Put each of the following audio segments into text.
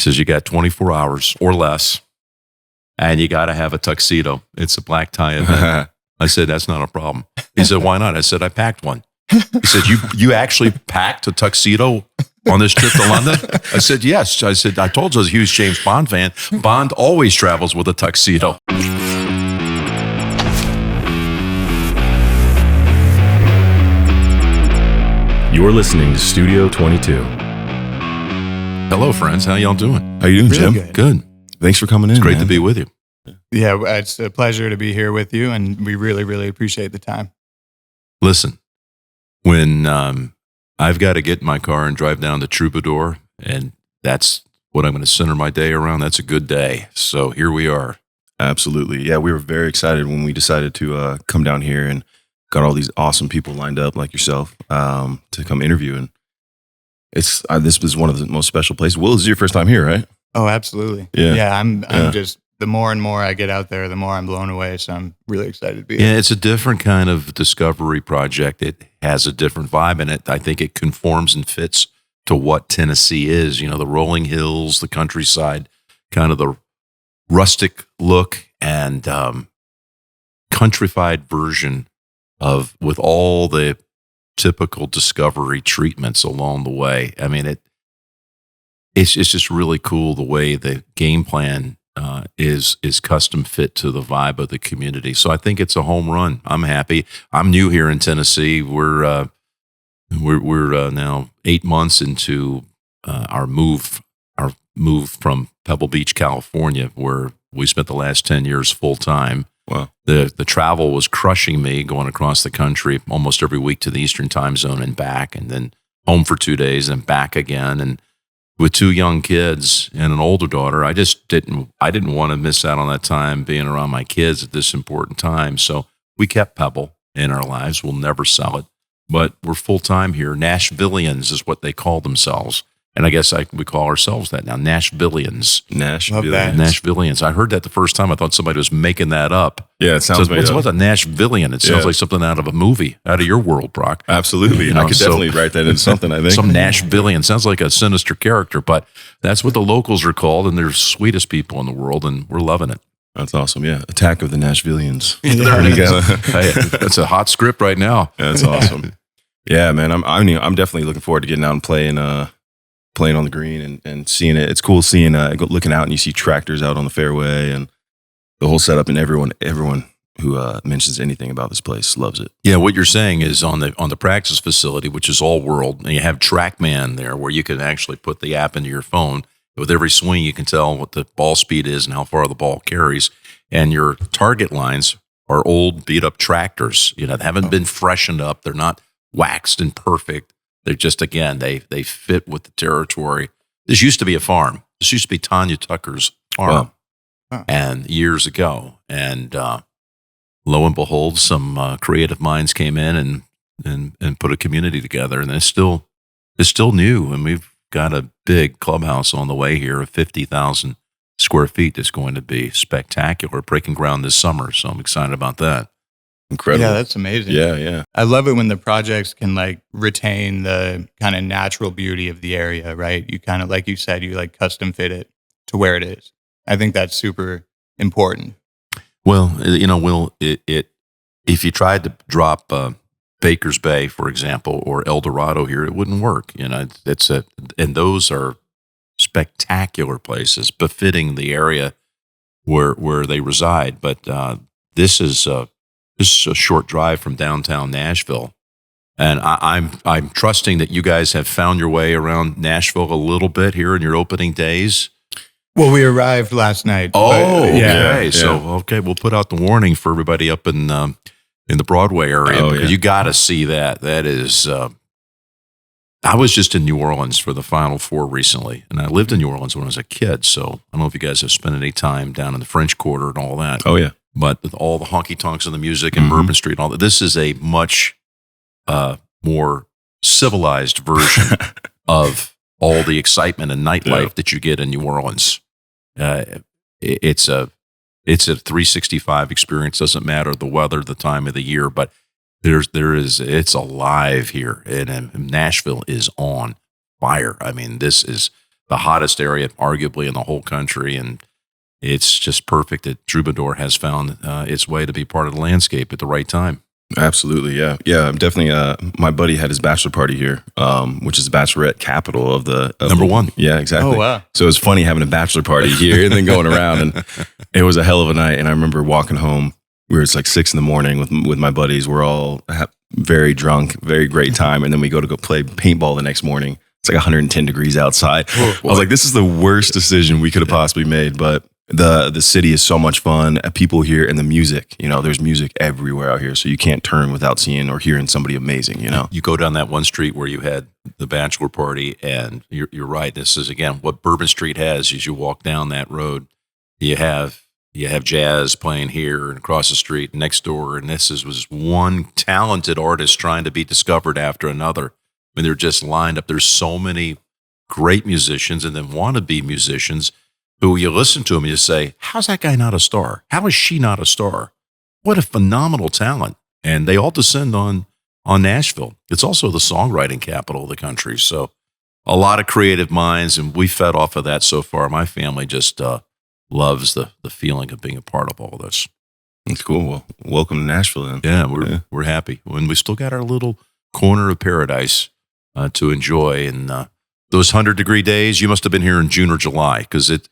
says you got 24 hours or less, and you got to have a tuxedo. It's a black tie event. I said, that's not a problem. He said, why not? I said, I packed one. He said, you actually packed a tuxedo on this trip to London? I said, yes. I said, I told you I was a huge James Bond fan. Bond always travels with a tuxedo. You're listening to Studio 22. Hello, friends. How y'all doing? How you doing, Really Jim? Good. Thanks for coming in. It's great man. to be with you. Yeah, it's a pleasure to be here with you, and we really, really appreciate the time. Listen, when I've got to get in my car and drive down to Troubadour, and that's what I'm going to center my day around, that's a good day. So here we are. Absolutely. Yeah, we were very excited when we decided to come down here and got all these awesome people lined up like yourself to come interview. And it's this was one of the most special places. Will, this is your first time here, right? Oh, absolutely. Yeah. I'm just, the more and more I get out there, the more I'm blown away. So I'm really excited to be here. Yeah, it's a different kind of discovery project. It has a different vibe in it. I think it conforms and fits to what Tennessee is. You know, the rolling hills, the countryside, kind of the rustic look and countrified version of, with all the typical discovery treatments along the way. I mean, it's just really cool the way the game plan is custom fit to the vibe of the community. So I think it's a home run. I'm happy. I'm new here in Tennessee. We're now 8 months into our move from Pebble Beach, California, where we spent the last 10 years full time. Wow. The travel was crushing me, going across the country almost every week to the Eastern time zone and back, and then home for 2 days and back again. And with 2 young kids and an older daughter, I didn't want to miss out on that time being around my kids at this important time. So we kept Pebble in our lives. We'll never sell it, but we're full time here. Nashvillians is what they call themselves. And I guess we call ourselves that now, Nashvillians. Nashville. Love that. Nashvillians. I heard that the first time. I thought somebody was making that up. Yeah, it sounds made up. What's a Nashvillian? It sounds like something out of a movie, out of your world, Brock. Absolutely. You know, I could definitely write that in something, I think. Some Nashvillian. Sounds like a sinister character, but that's what the locals are called, and they're the sweetest people in the world, and we're loving it. That's awesome. Yeah. Attack of the Nashvillians. There it is. Hey, that's a hot script right now. That's awesome. Yeah, man. I'm definitely looking forward to getting out and playing on the green and seeing it. It's cool seeing looking out and you see tractors out on the fairway and the whole setup, and everyone who mentions anything about this place loves it. Yeah, what you're saying is on the practice facility, which is all world, and you have TrackMan there where you can actually put the app into your phone. With every swing, you can tell what the ball speed is and how far the ball carries. And your target lines are old, beat up tractors. You know, they haven't been freshened up. They're not waxed and perfect. They're just, again, they fit with the territory. This used to be a farm. This used to be Tanya Tucker's farm, and years ago. And lo and behold, some creative minds came in and put a community together. And it's still new. And we've got a big clubhouse on the way here of 50,000 square feet that's going to be spectacular, breaking ground this summer. So I'm excited about that. Incredible. Yeah, that's amazing. Yeah. I love it when the projects can like retain the kind of natural beauty of the area, right? You kind of, like you said, you like custom fit it to where it is. I think that's super important. Well, you know, Will, if you tried to drop Baker's Bay, for example, or El Dorado here, it wouldn't work. You know, and those are spectacular places befitting the area where they reside. But this is a short drive from downtown Nashville, and I'm trusting that you guys have found your way around Nashville a little bit here in your opening days. Well, we arrived last night. Oh, yeah. okay. So, we'll put out the warning for everybody up in the Broadway area because you got to see that. That is, I was just in New Orleans for the Final Four recently, and I lived in New Orleans when I was a kid. So I don't know if you guys have spent any time down in the French Quarter and all that. Oh yeah. But with all the honky tonks and the music and Bourbon Street and all that, this is a much more civilized version of all the excitement and nightlife that you get in New Orleans. It's a 365 experience. Doesn't matter the weather, the time of the year, but it's alive here, and Nashville is on fire. I mean, this is the hottest area, arguably, in the whole country. And it's just perfect that Troubadour has found its way to be part of the landscape at the right time. Absolutely, yeah. Yeah, I'm definitely, my buddy had his bachelor party here, which is the bachelorette capital of the... Number one. Yeah, exactly. Oh, wow. So it was funny having a bachelor party here and then going around, and it was a hell of a night. And I remember walking home, it's like 6 a.m. with my buddies. We're all very drunk, very great time. And then we go play paintball the next morning. It's like 110 degrees outside. I was like, this is the worst decision we could have possibly made. But the city is so much fun. People here, and the music, there's music everywhere out here. So you can't turn without seeing or hearing somebody amazing, You go down that one street where you had the bachelor party, and you're right. This is, again, what Bourbon Street has. As you walk down that road, you have jazz playing here and across the street next door. And was one talented artist trying to be discovered after another. I mean, they're just lined up. There's so many great musicians and then wannabe musicians who you listen to them and you say, how's that guy not a star? How is she not a star? What a phenomenal talent. And they all descend on Nashville. It's also the songwriting capital of the country. So a lot of creative minds, and we fed off of that so far. My family just loves the feeling of being a part of all this. That's cool. Well, welcome to Nashville then. Yeah, we're happy. And we still got our little corner of paradise to enjoy. And those 100-degree days, you must have been here in June or July, because it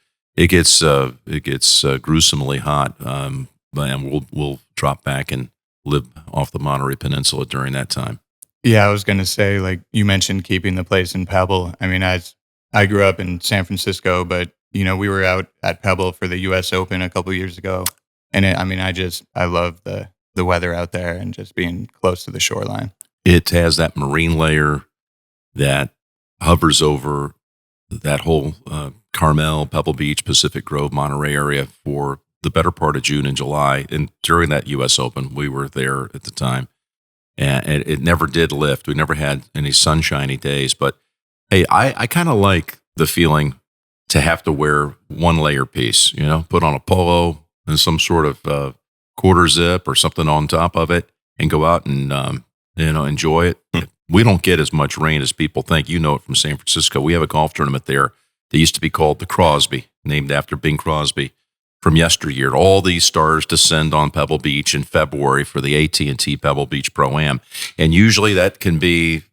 gets gruesomely hot. And we'll drop back and live off the Monterey Peninsula during that time. Yeah, I was going to say, like you mentioned, keeping the place in Pebble. I mean, I grew up in San Francisco, but we were out at Pebble for the U.S. Open a couple of years ago, and I love the weather out there and just being close to the shoreline. It has that marine layer that hovers over that whole Carmel, Pebble Beach, Pacific Grove, Monterey area for the better part of June and July. And during that U.S. Open, we were there at the time, and it never did lift. We never had any sunshiny days. But hey, I kind of like the feeling to have to wear one layer piece, put on a polo and some sort of quarter zip or something on top of it and go out and, enjoy it. We don't get as much rain as people think. You know it from San Francisco. We have a golf tournament there that used to be called the Crosby, named after Bing Crosby from yesteryear. All these stars descend on Pebble Beach in February for the AT&T Pebble Beach Pro-Am. And usually that can be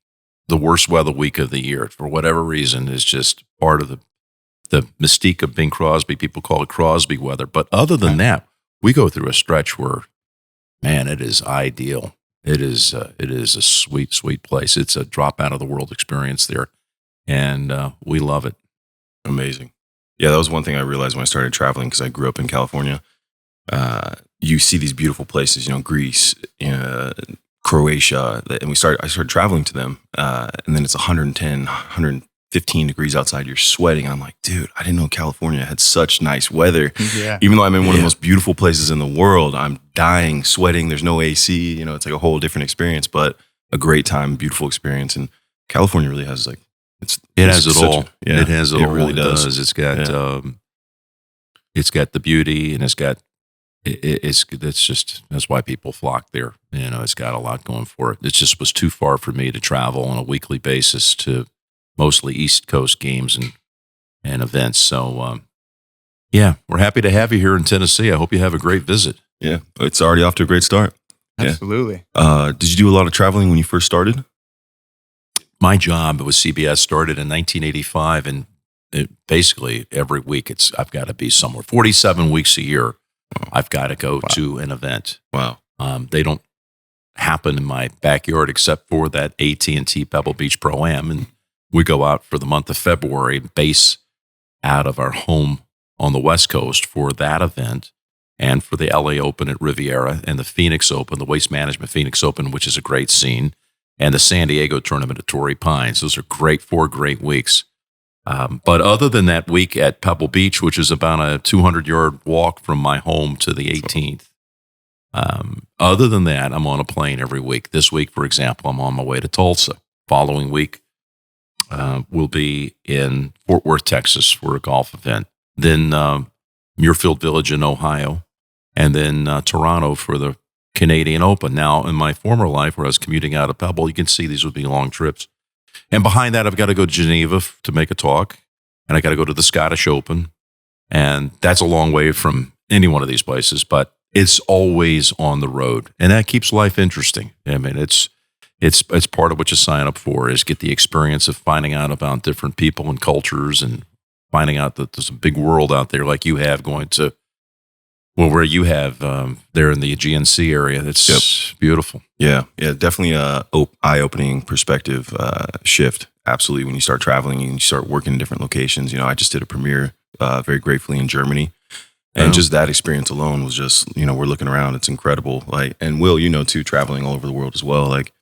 the worst weather week of the year. For whatever reason, is just part of the mystique of Bing Crosby. People call it Crosby weather. But other than that, we go through a stretch where, man, it is ideal. It is a sweet, sweet place. It's a drop out of the world experience there. And we love it. Amazing. Yeah, that was one thing I realized when I started traveling, because I grew up in California. You see these beautiful places, Greece, Croatia, and I started traveling to them, and then it's 110, 115 degrees outside. You're sweating. I'm like, dude, I didn't know California had such nice weather. Yeah. Even though I'm in one of the most beautiful places in the world, I'm dying, sweating. There's no AC. It's like a whole different experience, but a great time, beautiful experience. And California really has it has it all. Yeah, it has it all. Really does. It's got the beauty, and that's why people flock there. It's got a lot going for it. It just was too far for me to travel on a weekly basis to mostly East Coast games and events. So, we're happy to have you here in Tennessee. I hope you have a great visit. Yeah, it's already off to a great start. Absolutely. Yeah. Did you do a lot of traveling when you first started? My job with CBS started in 1985, and basically every week I've got to be somewhere. 47 weeks a year, I've got to go to an event. Wow. They don't happen in my backyard except for that AT&T Pebble Beach Pro-Am, and we go out for the month of February, base out of our home on the West Coast for that event, and for the LA Open at Riviera, and the Phoenix Open, the Waste Management Phoenix Open, which is a great scene, and the San Diego tournament at Torrey Pines. Those are 4 great weeks. But other than that week at Pebble Beach, which is about a 200-yard walk from my home to the 18th, other than that, I'm on a plane every week. This week, for example, I'm on my way to Tulsa. Following week, we'll be in Fort Worth, Texas for a golf event. Then Muirfield Village in Ohio, and then Toronto for the Canadian Open. Now, in my former life, where I was commuting out of Pebble, you can see these would be long trips. And behind that, I've got to go to Geneva to make a talk. and I got to go to the Scottish Open. And that's a long way from any one of these places, but it's always on the road. And that keeps life interesting. I mean, it's part of what you sign up for, is get the experience of finding out about different people and cultures, and finding out that there's a big world out there like you have, going to, well, where you have there in the GNC area. That's beautiful. Yeah, definitely a eye-opening perspective shift. Absolutely, when you start traveling and you start working in different locations. I just did a premiere very gratefully in Germany, and just that experience alone was just, we're looking around, it's incredible. Like, and Will, too, traveling all over the world as well. Like,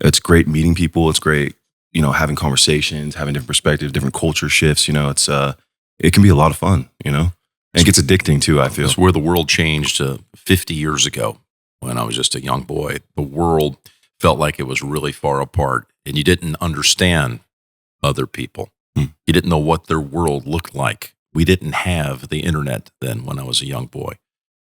it's great meeting people. It's great, having conversations, having different perspectives, different culture shifts. It can be a lot of fun. And it gets addicting too, I feel. It's where the world changed 50 years ago when I was just a young boy. The world felt like it was really far apart, and you didn't understand other people. You didn't know what their world looked like. We didn't have the internet then when I was a young boy.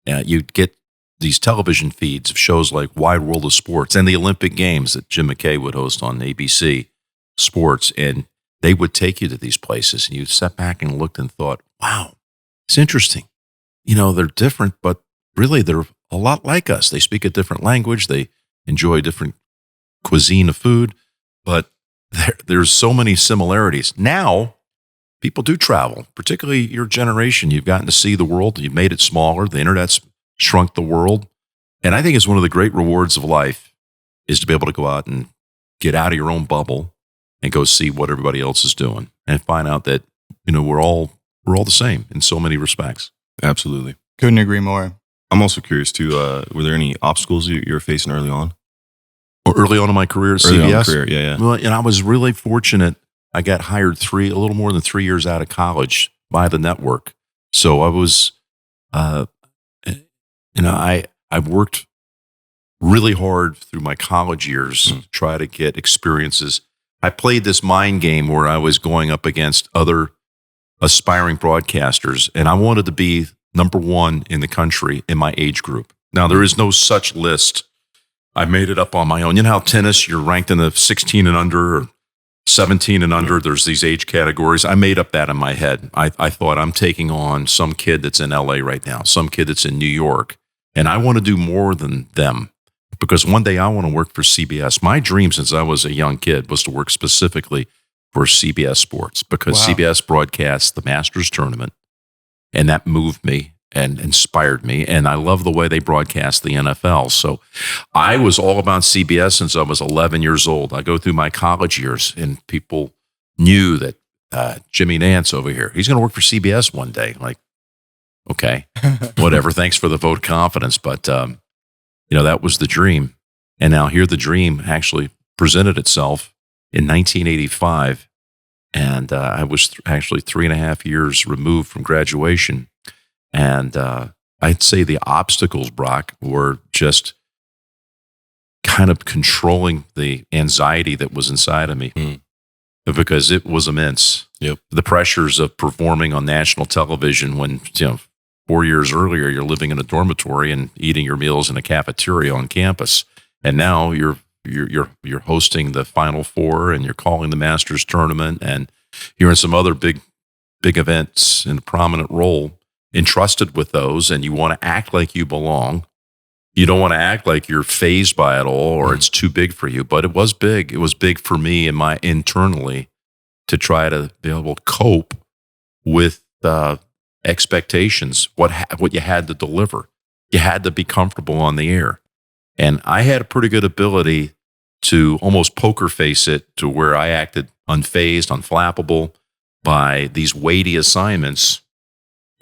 You'd get these television feeds of shows like Wide World of Sports and the Olympic Games that Jim McKay would host on ABC Sports, and they would take you to these places, and you sat back and looked and thought, wow, it's interesting. They're different, but really they're a lot like us. They speak a different language. They enjoy different cuisine of food, but there's so many similarities. Now, people do travel, particularly your generation. You've gotten to see the world. You've made it smaller. The internet's shrunk the world. And I think it's one of the great rewards of life is to be able to go out and get out of your own bubble and go see what everybody else is doing, and find out that, we're all the same in so many respects. Absolutely. Couldn't agree more. I'm also curious too, were there any obstacles you were facing early on? Or early on in my career at Early on in CBS? career, yeah. Well, and I was really fortunate. I got hired a little more than 3 years out of college by the network. So I was, I've worked really hard through my college years to try to get experiences. I played this mind game where I was going up against other aspiring broadcasters, and I wanted to be number one in the country in my age group. Now, there is no such list. I made it up on my own. You know how tennis, you're ranked in the 16 and under or 17 and under. There's these age categories. I made up that in my head. I thought, I'm taking on some kid that's in LA right now, some kid that's in New York, and I want to do more than them, because one day I want to work for CBS. My dream since I was a young kid was to work specifically for CBS Sports, because CBS broadcasts the Masters tournament, and that moved me and inspired me. And I love the way they broadcast the NFL. So I was all about CBS since I was 11 years old. I go through my college years, and people knew that Jimmy Nantz over here, he's going to work for CBS one day. Like, okay, whatever. Thanks for the vote of confidence. But, that was the dream. And now here the dream actually presented itself in 1985. And I was actually 3.5 years removed from graduation. And I'd say the obstacles, Brock, were just kind of controlling the anxiety that was inside of me, because it was immense. Yep. The pressures of performing on national television when, 4 years earlier, you're living in a dormitory and eating your meals in a cafeteria on campus. And now you're hosting the Final Four, and you're calling the Masters tournament, and you're in some other big events in a prominent role, entrusted with those, and you want to act like you belong. You don't want to act like you're fazed by it all, or it's too big for you. But it was big. It was big for me and my internally to try to be able to cope with expectations, what you had to deliver. You had to be comfortable on the air. And I had a pretty good ability to almost poker face it, to where I acted unfazed, unflappable by these weighty assignments.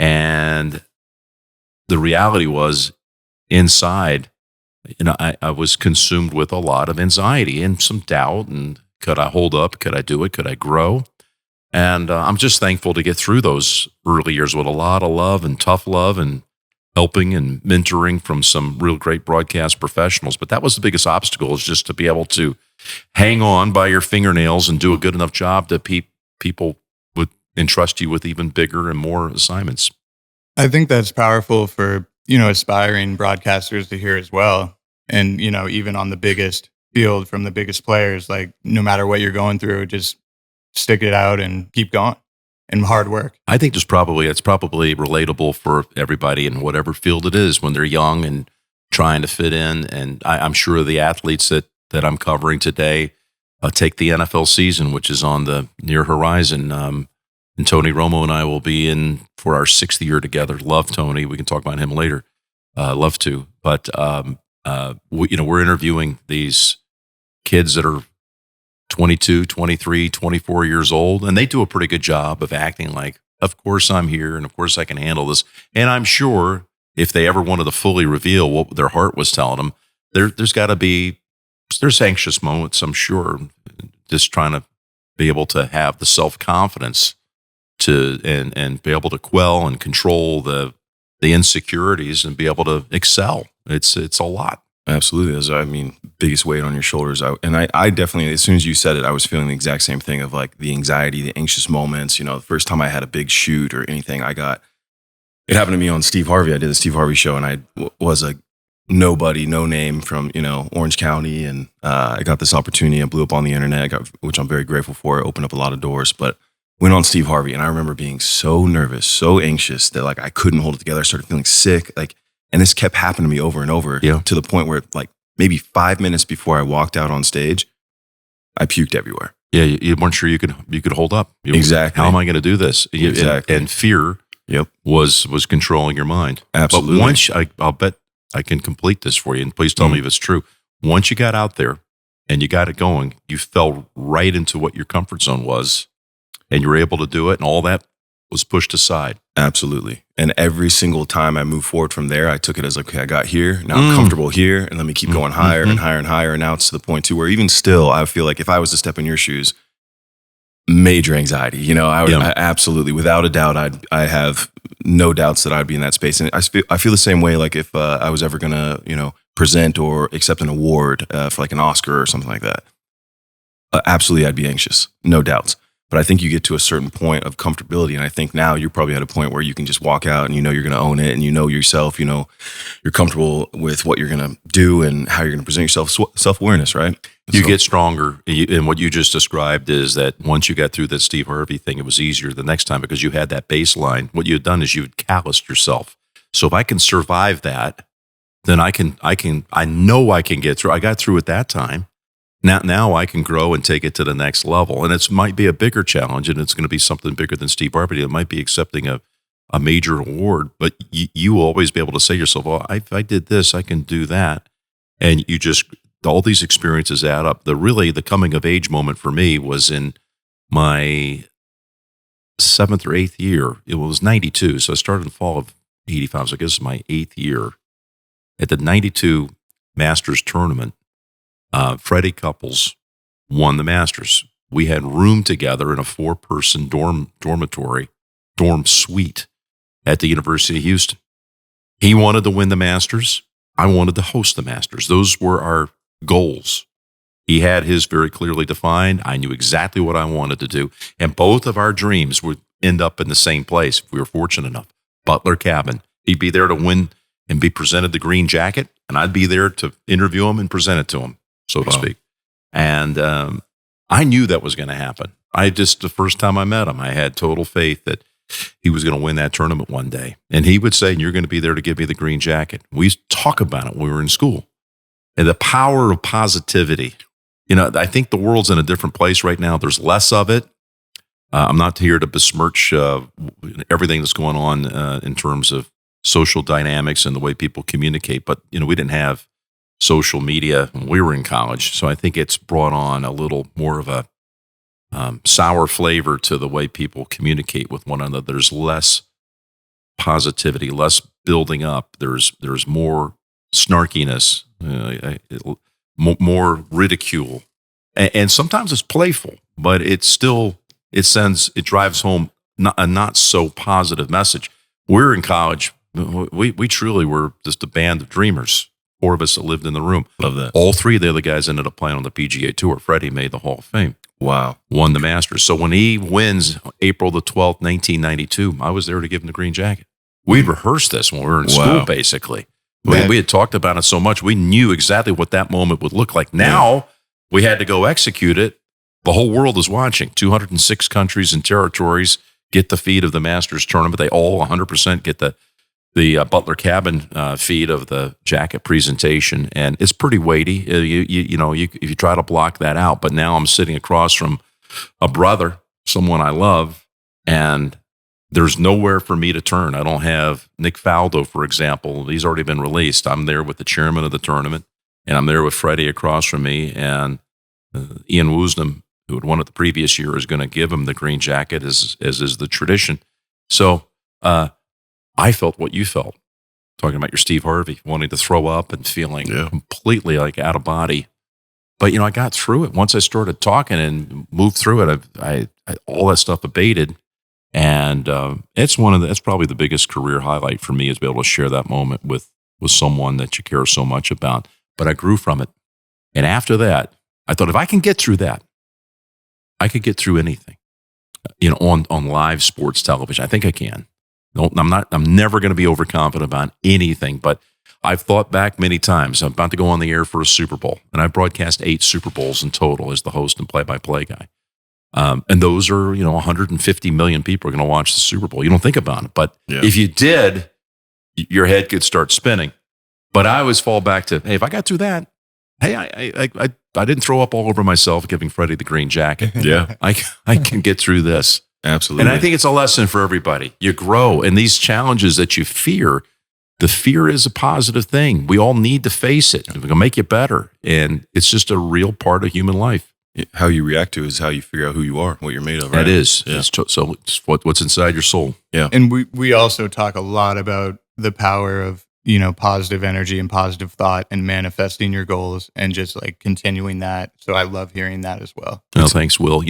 And the reality was, inside, I was consumed with a lot of anxiety and some doubt. And could I hold up? Could I do it? Could I grow? And I'm just thankful to get through those early years with a lot of love and tough love, and helping and mentoring from some real great broadcast professionals. But that was the biggest obstacle, is just to be able to hang on by your fingernails and do a good enough job that people would entrust you with even bigger and more assignments. I think that's powerful for, aspiring broadcasters to hear as well. And, even on the biggest field, from the biggest players, like, no matter what you're going through, just stick it out and keep going. and hard work. I think it's probably relatable for everybody in whatever field it is when they're young and trying to fit in. And I'm sure the athletes that I'm covering today take the NFL season, which is on the near horizon. And Tony Romo and I will be in for our 6th year together. Love Tony. We can talk about him later. Love to. But, we're interviewing these kids that are 22, 23, 24 years old, and they do a pretty good job of acting like, of course I'm here, and of course I can handle this. And I'm sure if they ever wanted to fully reveal what their heart was telling them, there's anxious moments, I'm sure, just trying to be able to have the self-confidence and be able to quell and control the insecurities and be able to excel. It's a lot. Absolutely. Biggest weight on your shoulders. I definitely, as soon as you said it, I was feeling the exact same thing of like the anxiety, the anxious moments. The first time I had a big shoot or anything, it happened to me on Steve Harvey. I did the Steve Harvey show, and I was a nobody, no name from, Orange County. And I got this opportunity. I blew up on the internet, which I'm very grateful for. It opened up a lot of doors, but went on Steve Harvey, and I remember being so nervous, so anxious that like I couldn't hold it together. I started feeling sick, and this kept happening to me over and over to the point where like maybe 5 minutes before I walked out on stage, I puked everywhere. Yeah, you weren't sure you could hold up. Exactly. How am I going to do this? Exactly. And fear was controlling your mind. Absolutely. But once I'll bet I can complete this for you, and please tell me if it's true. Once you got out there and you got it going, you fell right into what your comfort zone was, and you were able to do it, and all that was pushed aside. Absolutely. And every single time I moved forward from there, I took it as like, okay, I got here. Now I'm comfortable here, and let me keep going higher and higher and higher. And now it's to the point too where even still, I feel like if I was to step in your shoes, major anxiety. I would absolutely, without a doubt, I have no doubts that I'd be in that space. And I feel the same way. Like if I was ever gonna, present or accept an award for like an Oscar or something like that, absolutely, I'd be anxious, no doubts. But I think you get to a certain point of comfortability. And I think now you're probably at a point where you can just walk out and you're going to own it, and yourself, you're comfortable with what you're going to do and how you're going to present yourself, self-awareness, right? You get stronger. And what you just described is that once you got through that Steve Harvey thing, it was easier the next time because you had that baseline. What you had done is you had calloused yourself. So if I can survive that, then I know I can get through. I got through at that time. Now I can grow and take it to the next level. And it might be a bigger challenge, and it's going to be something bigger than Steve Harvey. It might be accepting a major award, but you will always be able to say to yourself, well, if I did this, I can do that. And all these experiences add up. The coming of age moment for me was in my 7th or 8th year. It was 92. So I started in the fall of 85. So I guess it's my 8th year. At the 92 Masters tournament, Freddie Couples won the Masters. We had room together in a 4-person dorm suite at the University of Houston. He wanted to win the Masters. I wanted to host the Masters. Those were our goals. He had his very clearly defined. I knew exactly what I wanted to do. And both of our dreams would end up in the same place if we were fortunate enough. Butler Cabin. He'd be there to win and be presented the green jacket, and I'd be there to interview him and present it to him, so to speak. And I knew that was going to happen. The first time I met him, I had total faith that he was going to win that tournament one day. And he would say, you're going to be there to give me the green jacket. We used to talk about it when we were in school. And the power of positivity. I think the world's in a different place right now. There's less of it. I'm not here to besmirch everything that's going on in terms of social dynamics and the way people communicate. But, we didn't have social media when we were in college. So I think it's brought on a little more of a sour flavor to the way people communicate with one another. There's less positivity, less building up. There's more snarkiness, more ridicule. And sometimes it's playful, but it drives home a not so positive message. We're in college. We truly were just a band of dreamers. 4 of us that lived in the room. Love that. All 3 of the other guys ended up playing on the PGA Tour. Freddie made the Hall of Fame. Wow. Won the Masters. So when he wins April the 12th, 1992, I was there to give him the green jacket. We'd rehearsed this when we were in school, basically. We had talked about it so much. We knew exactly what that moment would look like. Now we had to go execute it. The whole world is watching. 206 countries and territories get the feed of the Masters tournament. They all 100% get the Butler Cabin feed of the jacket presentation, and it's pretty weighty. If you try to block that out, but now I'm sitting across from a brother, someone I love, and there's nowhere for me to turn. I don't have Nick Faldo, for example. He's already been released. I'm there with the chairman of the tournament, and I'm there with Freddie across from me, and Ian Woosnam, who had won it the previous year, is going to give him the green jacket, as is the tradition. So I felt what you felt, talking about your Steve Harvey, wanting to throw up and feeling completely like out of body. But, I got through it. Once I started talking and moved through it, I all that stuff abated. And it's probably the biggest career highlight for me, is to be able to share that moment with someone that you care so much about. But I grew from it. And after that, I thought, if I can get through that, I could get through anything, on live sports television. I think I can. No, I'm never going to be overconfident about anything, but I've thought back many times. I'm about to go on the air for a Super Bowl, and I broadcast 8 Super Bowls in total as the host and play-by-play guy. And those are, 150 million people are going to watch the Super Bowl. You don't think about it, but if you did, your head could start spinning. But I always fall back to, hey, if I got through that, hey, I didn't throw up all over myself giving Freddie the green jacket. Yeah. I can get through this. Absolutely. And I think it's a lesson for everybody. You grow, and these challenges that you fear, the fear is a positive thing. We all need to face it. It's going to make you better. And it's just a real part of human life. How you react to it is how you figure out who you are, what you're made of. Right? That is. Yeah. So it's what's inside your soul. Yeah. And we also talk a lot about the power of, positive energy and positive thought and manifesting your goals and just like continuing that. So I love hearing that as well. Well, thanks, Will.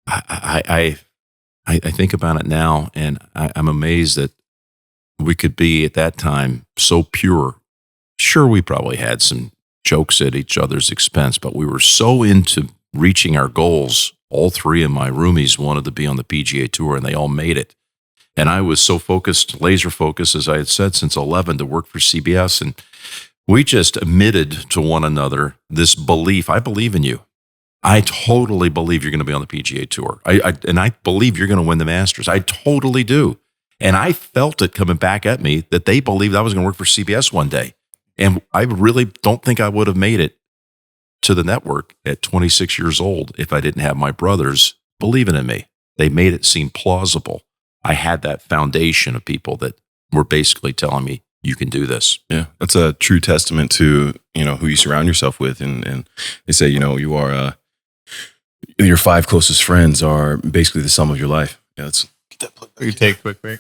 I think about it now, and I'm amazed that we could be at that time so pure. Sure, we probably had some jokes at each other's expense, but we were so into reaching our goals. All 3 of my roomies wanted to be on the PGA Tour, and they all made it. And I was so focused, laser focused, as I had said, since 11 to work for CBS. And we just admitted to one another this belief. I believe in you. I totally believe you're going to be on the PGA Tour. And I believe you're going to win the Masters. I totally do. And I felt it coming back at me that they believed I was going to work for CBS one day. And I really don't think I would have made it to the network at 26 years old if I didn't have my brothers believing in me. They made it seem plausible. I had that foundation of people that were basically telling me, you can do this. Yeah, that's a true testament to, who you surround yourself with. And they say, you are, your 5 closest friends are basically the sum of your life. Yeah, let's get that plug back. We take a quick break.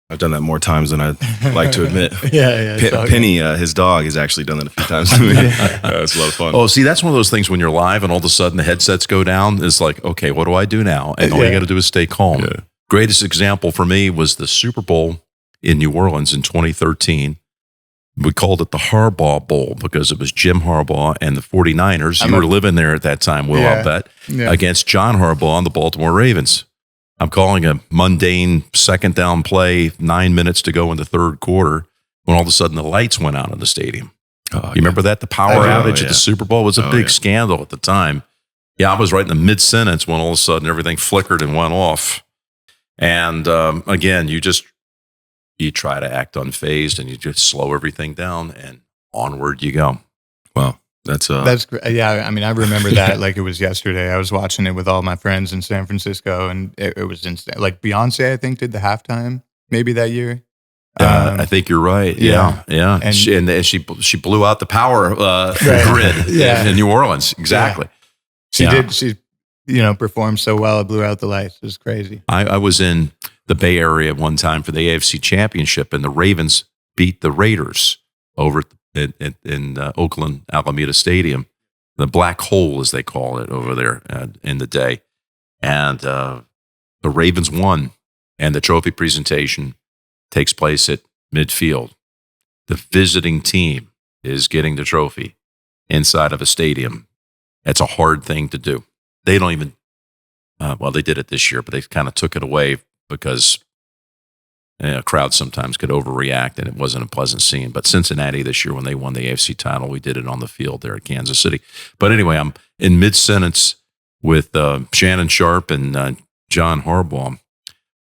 I've done that more times than I'd like to admit. Yeah. Penny, his dog, has actually done that a few times to me. It's a lot of fun. Oh, see, that's one of those things when you're live and all of a sudden the headsets go down. It's like, okay, what do I do now? And all you got to do is stay calm. Yeah. Greatest example for me was the Super Bowl in New Orleans in 2013. We called it the Harbaugh Bowl because it was Jim Harbaugh and the 49ers. You were living there at that time, Will, I'll bet, against John Harbaugh and the Baltimore Ravens. I'm calling a mundane second down play, 9 minutes to go in the third quarter, when all of a sudden the lights went out in the stadium. You remember that? The power outage at the Super Bowl was a big scandal at the time. Yeah, I was right in the mid-sentence when all of a sudden everything flickered and went off. And again, you try to act unfazed and you just slow everything down and onward you go. Wow. That's great. Yeah, I mean, I remember that like it was yesterday. I was watching it with all my friends in San Francisco, and it was insane. Like Beyonce, I think, did the halftime maybe that year. I think you're right. Yeah. And she blew out the power grid in New Orleans. Exactly. Yeah. She performed so well. It blew out the lights. It was crazy. I was in the Bay Area one time for the AFC Championship, and the Ravens beat the Raiders over in Oakland Alameda Stadium, the Black Hole, as they call it over there in the day. And the Ravens won, and the trophy presentation takes place at midfield. The visiting team is getting the trophy inside of a stadium. That's a hard thing to do. They don't even, they did it this year, but they kind of took it away because crowds sometimes could overreact, and it wasn't a pleasant scene. But Cincinnati this year, when they won the AFC title, we did it on the field there at Kansas City. But anyway, I'm in mid-sentence, with Shannon Sharp and John Harbaugh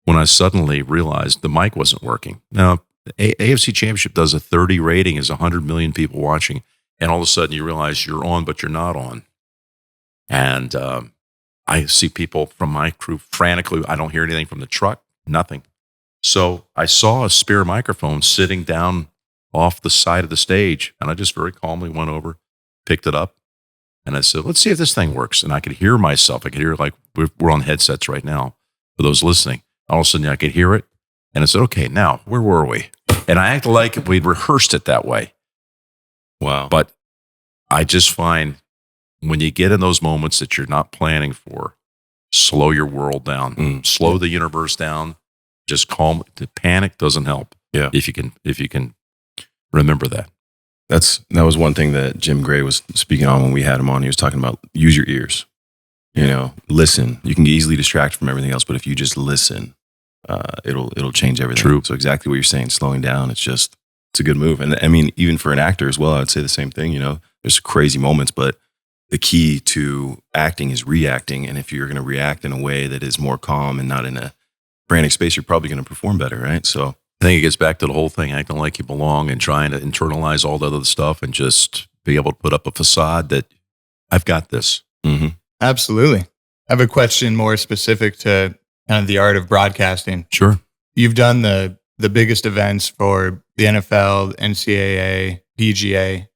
when I suddenly realized the mic wasn't working. Now, the AFC Championship does a 30 rating, is 100 million people watching, and all of a sudden you realize you're on, but you're not on. And I see people from my crew frantically. I don't hear anything from the truck, nothing. So I saw a spare microphone sitting down off the side of the stage, and I just very calmly went over, picked it up, and I said, let's see if this thing works. And I could hear myself. I could hear, like, we're on headsets right now for those listening. All of a sudden I could hear it, and I said, okay, now, where were we? And I acted like we'd rehearsed it that way. Wow. But I just find when you get in those moments that you're not planning for, slow your world down, slow the universe down, just calm. The panic doesn't help. Yeah. If you can remember that. That was one thing that Jim Gray was speaking on when we had him on. He was talking about use your ears. Listen. You can get easily distracted from everything else, but if you just listen, it'll change everything. True. So exactly what you're saying, slowing down, it's a good move. And I mean, even for an actor as well, I'd say the same thing. There's crazy moments, but the key to acting is reacting. And if you're going to react in a way that is more calm and not in a frantic space, you're probably going to perform better, right? So I think it gets back to the whole thing, acting like you belong and trying to internalize all the other stuff and just be able to put up a facade that I've got this. Mm-hmm. Absolutely. I have a question more specific to kind of the art of broadcasting. Sure. You've done the biggest events for the NFL, NCAA, PGA.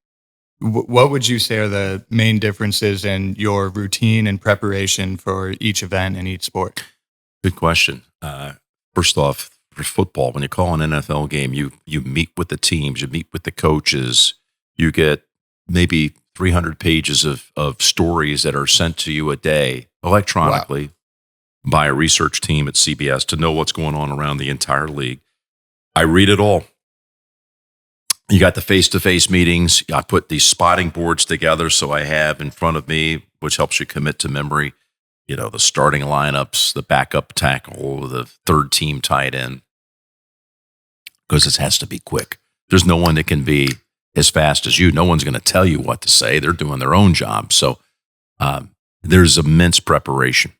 What would you say are the main differences in your routine and preparation for each event and each sport? Good question. First off, for football, when you call an NFL game, you meet with the teams, you meet with the coaches, you get maybe 300 pages of stories that are sent to you a day electronically by a research team at CBS to know what's going on around the entire league. I read it all. You got the face-to-face meetings. I put these spotting boards together so I have in front of me, which helps you commit to memory, the starting lineups, the backup tackle, the third team tight end, because it has to be quick. There's no one that can be as fast as you. No one's going to tell you what to say. They're doing their own job. So there's immense preparation.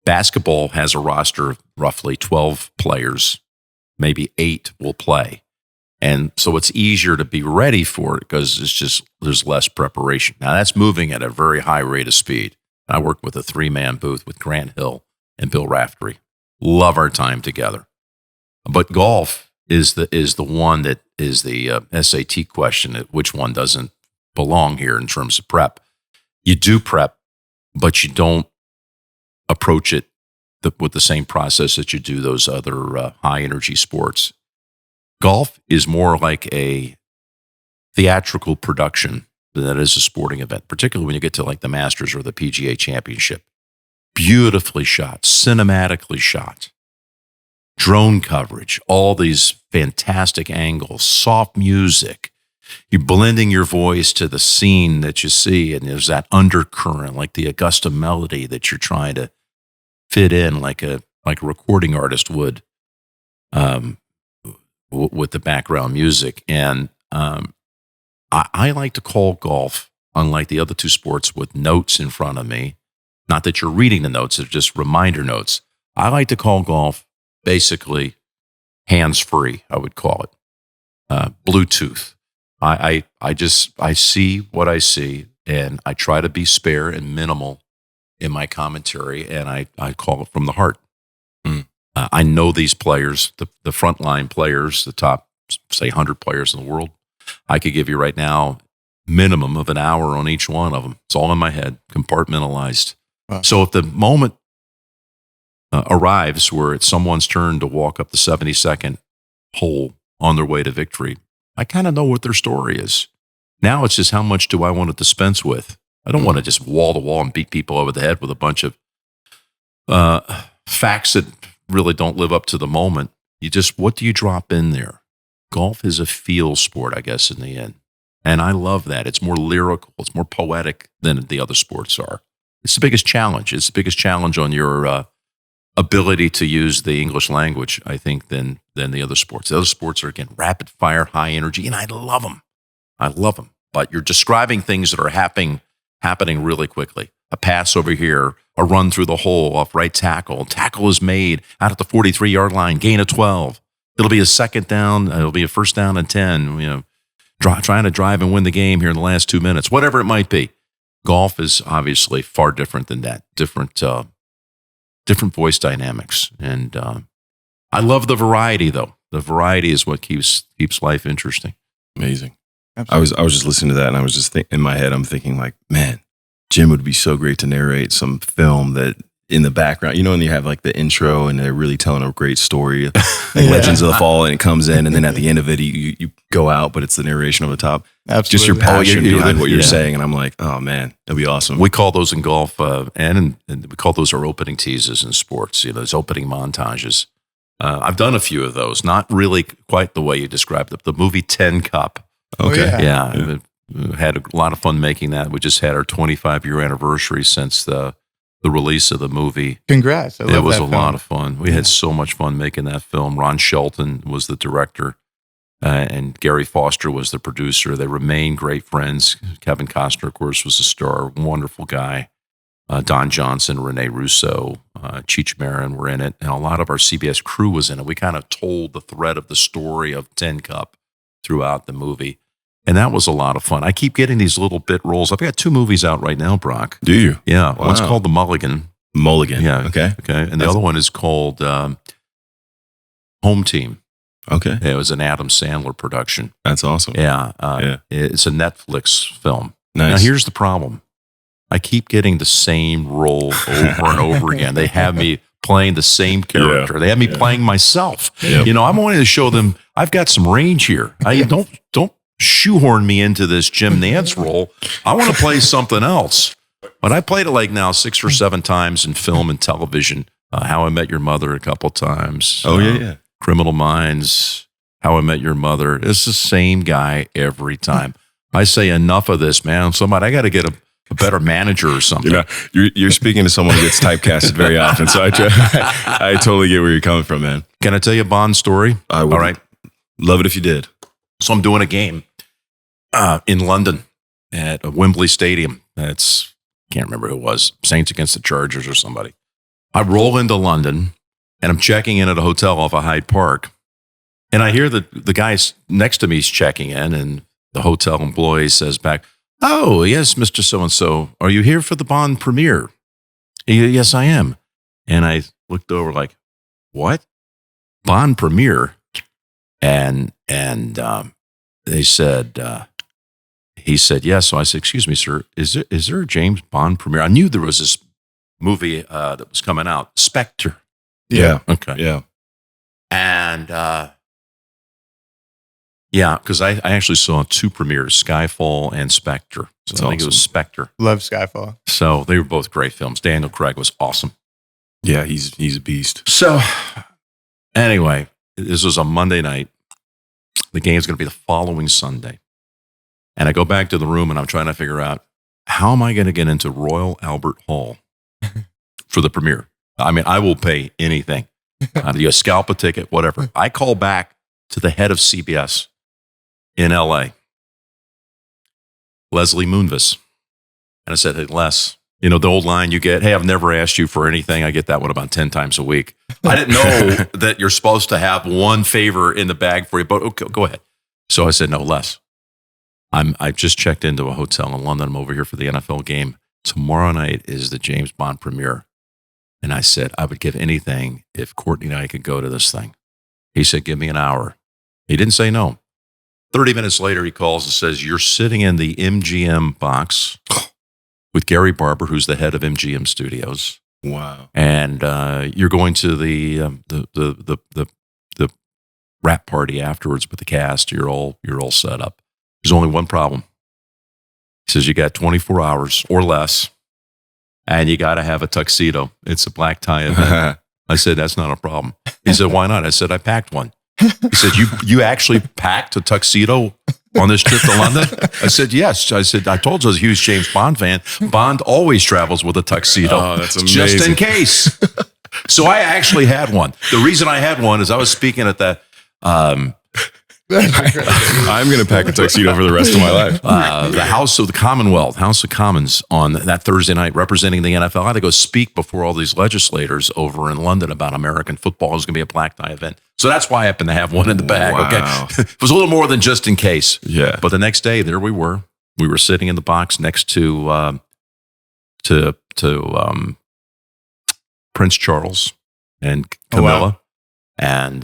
Basketball has a roster of roughly 12 players. Maybe 8 will play. And so it's easier to be ready for it because there's less preparation. Now that's moving at a very high rate of speed. I worked with a 3-man booth with Grant Hill and Bill Raftery. Love our time together. But golf is the one that is the SAT question, which one doesn't belong here in terms of prep. You do prep, but you don't approach it with the same process that you do those other high-energy sports. Golf is more like a theatrical production than it is a sporting event, particularly when you get to like the Masters or the PGA Championship. Beautifully shot, cinematically shot, drone coverage, all these fantastic angles, soft music. You're blending your voice to the scene that you see, and there's that undercurrent, like the Augusta melody that you're trying to fit in like a recording artist would with the background music. And I like to call golf, unlike the other two sports, with notes in front of me. Not that you're reading the notes, they're just reminder notes. I like to call golf basically hands-free, I would call it. Bluetooth. I see what I see, and I try to be spare and minimal in my commentary, and I call it from the heart. I know these players, the frontline players, the top, say, 100 players in the world. I could give you right now minimum of an hour on each one of them. It's all in my head, compartmentalized. Wow. So if the moment arrives where it's someone's turn to walk up the 72nd hole on their way to victory, I kind of know what their story is. Now it's just how much do I want to dispense with? I don't want to just wall to wall and beat people over the head with a bunch of facts that really don't live up to the moment. What do you drop in there? Golf is a feel sport, I guess, in the end. And I love that. It's more lyrical. It's more poetic than the other sports are. It's the biggest challenge. It's the biggest challenge on your ability to use the English language, I think, than the other sports. The other sports are, again, rapid fire, high energy, and I love them. I love them. But you're describing things that are happening really quickly. a pass over here, a run through the hole off right tackle. Tackle is made out at the 43-yard line, gain of 12. It'll be a second down. It'll be a first down and 10, trying to drive and win the game here in the last 2 minutes, whatever it might be. Golf is obviously far different than that, different voice dynamics. And I love the variety, though. The variety is what keeps life interesting. Amazing. Absolutely. I was just listening to that, and I was just in my head, I'm thinking like, man, Jim would be so great to narrate some film that in the background, and you have like the intro and they're really telling a great story, like Legends of the Fall, and it comes in, and then at the end of it, you go out, but it's the narration over the top. Absolutely. Just your passion behind what you're yeah. saying. And I'm like, oh man, that'd be awesome. We call those in golf, and we call those our opening teases in sports, those opening montages. I've done a few of those, not really quite the way you described it. The movie 10 Cup. Okay. Oh, Yeah. We had a lot of fun making that. We just had our 25-year anniversary since the release of the movie. Congrats. I love It was that a film. lot of fun. We had so much fun making that film. Ron Shelton was the director, and Gary Foster was the producer. They remain great friends. Kevin Costner, of course, was the star. Wonderful guy. Don Johnson, Rene Russo, Cheech Marin were in it, and a lot of our CBS crew was in it. We kind of told the thread of the story of 10 Cup throughout the movie, and that was a lot of fun. I keep getting these little bit roles. I've got 2 movies out right now, Brock. Do you? Yeah, Wow. one's called The Mulligan. Yeah. Okay. And the other one is called Home Team. Okay. It was an Adam Sandler production. That's awesome. Yeah, Yeah. It's a Netflix film. Nice. Now, here's the problem. I keep getting the same role over and over again. They have me playing the same character. Yeah. They have me playing myself. Yep. I'm wanting to show them I've got some range here. I don't shoehorn me into this Jim Nantz role. I want to play something else. But I played it like now 6 or 7 times in film and television. How I Met Your Mother a couple times. Oh, yeah. Criminal Minds, How I Met Your Mother. It's the same guy every time. I say enough of this, man. I got to get a better manager or something. You're speaking to someone who gets typecasted very often, so I totally get where you're coming from, man. Can I tell you a Bond story? I would. All right. Love it if you did. So I'm doing a game in London at Wembley Stadium. Can't remember who it was, Saints against the Chargers or somebody. I roll into London, and I'm checking in at a hotel off of Hyde Park. And I hear the guy next to me is checking in, and the hotel employee says back, "Oh, yes, Mr. So-and-so, are you here for the Bond premiere?" "Yes, I am." And I looked over like, "What? Bond premiere?" And they said, he said, "Yes." So I said, "Excuse me, sir, is there a James Bond premiere?" I knew there was this movie that was coming out, Spectre. Yeah. Okay. Yeah. And because I actually saw 2 premieres, Skyfall and Spectre. So That's I think it was awesome. Spectre. Love Skyfall. So they were both great films. Daniel Craig was awesome. Yeah, he's a beast. So anyway, this was a Monday night. The game's going to be the following Sunday. And I go back to the room and I'm trying to figure out, how am I going to get into Royal Albert Hall for the premiere? I mean, I will pay anything. You scalp a ticket, whatever. I call back to the head of CBS in LA, Leslie Moonves. And I said, "Hey, Les, the old line you get, hey, I've never asked you for anything." I get that one about 10 times a week. I didn't know that you're supposed to have one favor in the bag for you, but okay, go ahead. So I said, "No, Les, I've just checked into a hotel in London. I'm over here for the NFL game. Tomorrow night is the James Bond premiere." And I said, I would give anything if Courtney and I could go to this thing. He said, "Give me an hour." He didn't say no. 30 minutes later, he calls and says, "You're sitting in the MGM box with Gary Barber, who's the head of MGM Studios. Wow. And you're going to the wrap party afterwards with the cast. You're all set up. There's only one problem." He says, "You got 24 hours or less, and you got to have a tuxedo. It's a black tie event." I said, "That's not a problem." He said, "Why not?" I said, "I packed one." He said, you actually packed a tuxedo on this trip to London?" I said, "Yes." I said, "I told you I was a huge James Bond fan. Bond always travels with a tuxedo. Oh, that's amazing. Just in case." So I actually had one. The reason I had one is I was speaking at the I'm going to pack a tuxedo for the rest of my life. The House of the Commonwealth, House of Commons, on that Thursday night, representing the NFL. I had to go speak before all these legislators over in London about American football. It was going to be a black tie event. So that's why I happen to have one in the bag. Wow. Okay, it was a little more than just in case. Yeah. But the next day, there we were. We were sitting in the box next to Prince Charles and Camilla. Oh, wow. And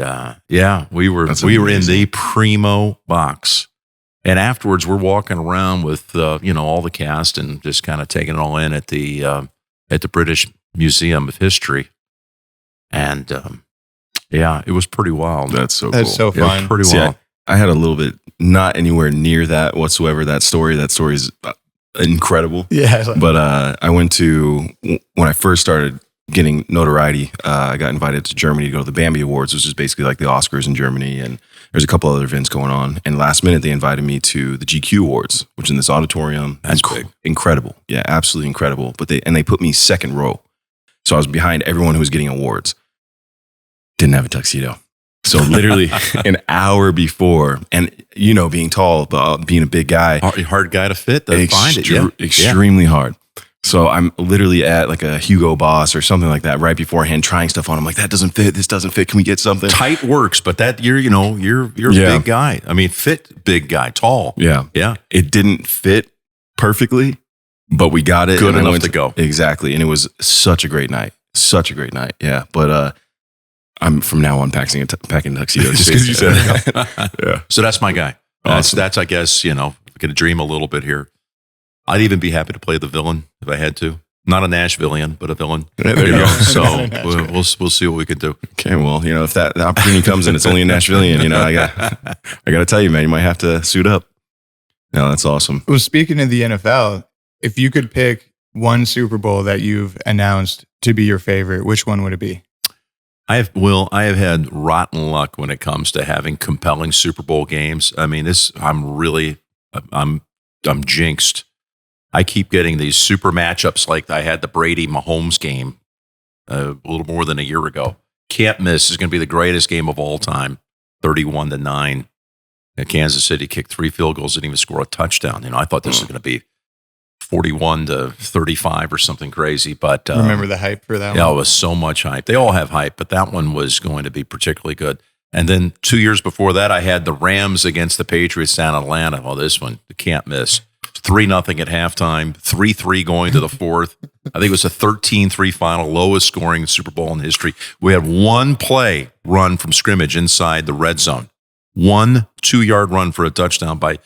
we were That's in amazing. the primo box. And afterwards, we're walking around with all the cast and just kind of taking it all in at the British Museum of History. And it was pretty wild. That's so That's cool. so fun. Pretty See, wild. I had a little bit, not anywhere near that whatsoever. That story is incredible. Yeah. Like, But I went to, when I first started getting notoriety, I got invited to Germany to go to the Bambi Awards, which is basically like the Oscars in Germany. And there's a couple other events going on. And last minute, they invited me to the GQ Awards, which is in this auditorium. That's big. Incredible. Yeah, absolutely incredible. But they put me second row. So I was behind everyone who was getting awards. Didn't have a tuxedo. So literally an hour before, and being tall, being a big guy, Hard guy to fit. Find it. Yeah. extremely hard. So I'm literally at like a Hugo Boss or something like that right beforehand, trying stuff on. I'm like, that doesn't fit. This doesn't fit. Can we get something? Tight works, but that you're a Yeah. big guy. I mean, fit big guy, tall. Yeah. Yeah. It didn't fit perfectly, but we got it. Good and I enough went to go. Exactly. And it was such a great night. Such a great night. Yeah. But I'm from now on packing a tuxedo just because you said it. Yeah. So that's my guy. Awesome. That's I guess, if we're going to dream a little bit here, I'd even be happy to play the villain if I had to. Not a Nashvilleian, but a villain. Yeah, there you go. So we'll see what we can do. Okay, well, if that the opportunity comes and it's only in Nashvilleian, I got to tell you, man, you might have to suit up. No, that's awesome. well, speaking of the NFL, if you could pick one Super Bowl that you've announced to be your favorite, which one would it be? I have had rotten luck when it comes to having compelling Super Bowl games. I mean, I'm jinxed. I keep getting these super matchups like I had the Brady-Mahomes game a little more than a year ago. Can't miss. It's going to be the greatest game of all time, 31-9. Kansas City kicked 3 field goals, didn't even score a touchdown. I thought this was going to be 41-35 or something crazy. But Remember the hype for that yeah, one? it was so much hype. They all have hype, but that one was going to be particularly good. And then 2 years before that, I had the Rams against the Patriots down in Atlanta. Well, this one, you can't miss. 3-0 at halftime, 3-3 going to the fourth. I think it was a 13-3 final, lowest scoring Super Bowl in history. We had one play run from scrimmage inside the red zone. 1 2-yard run for a touchdown by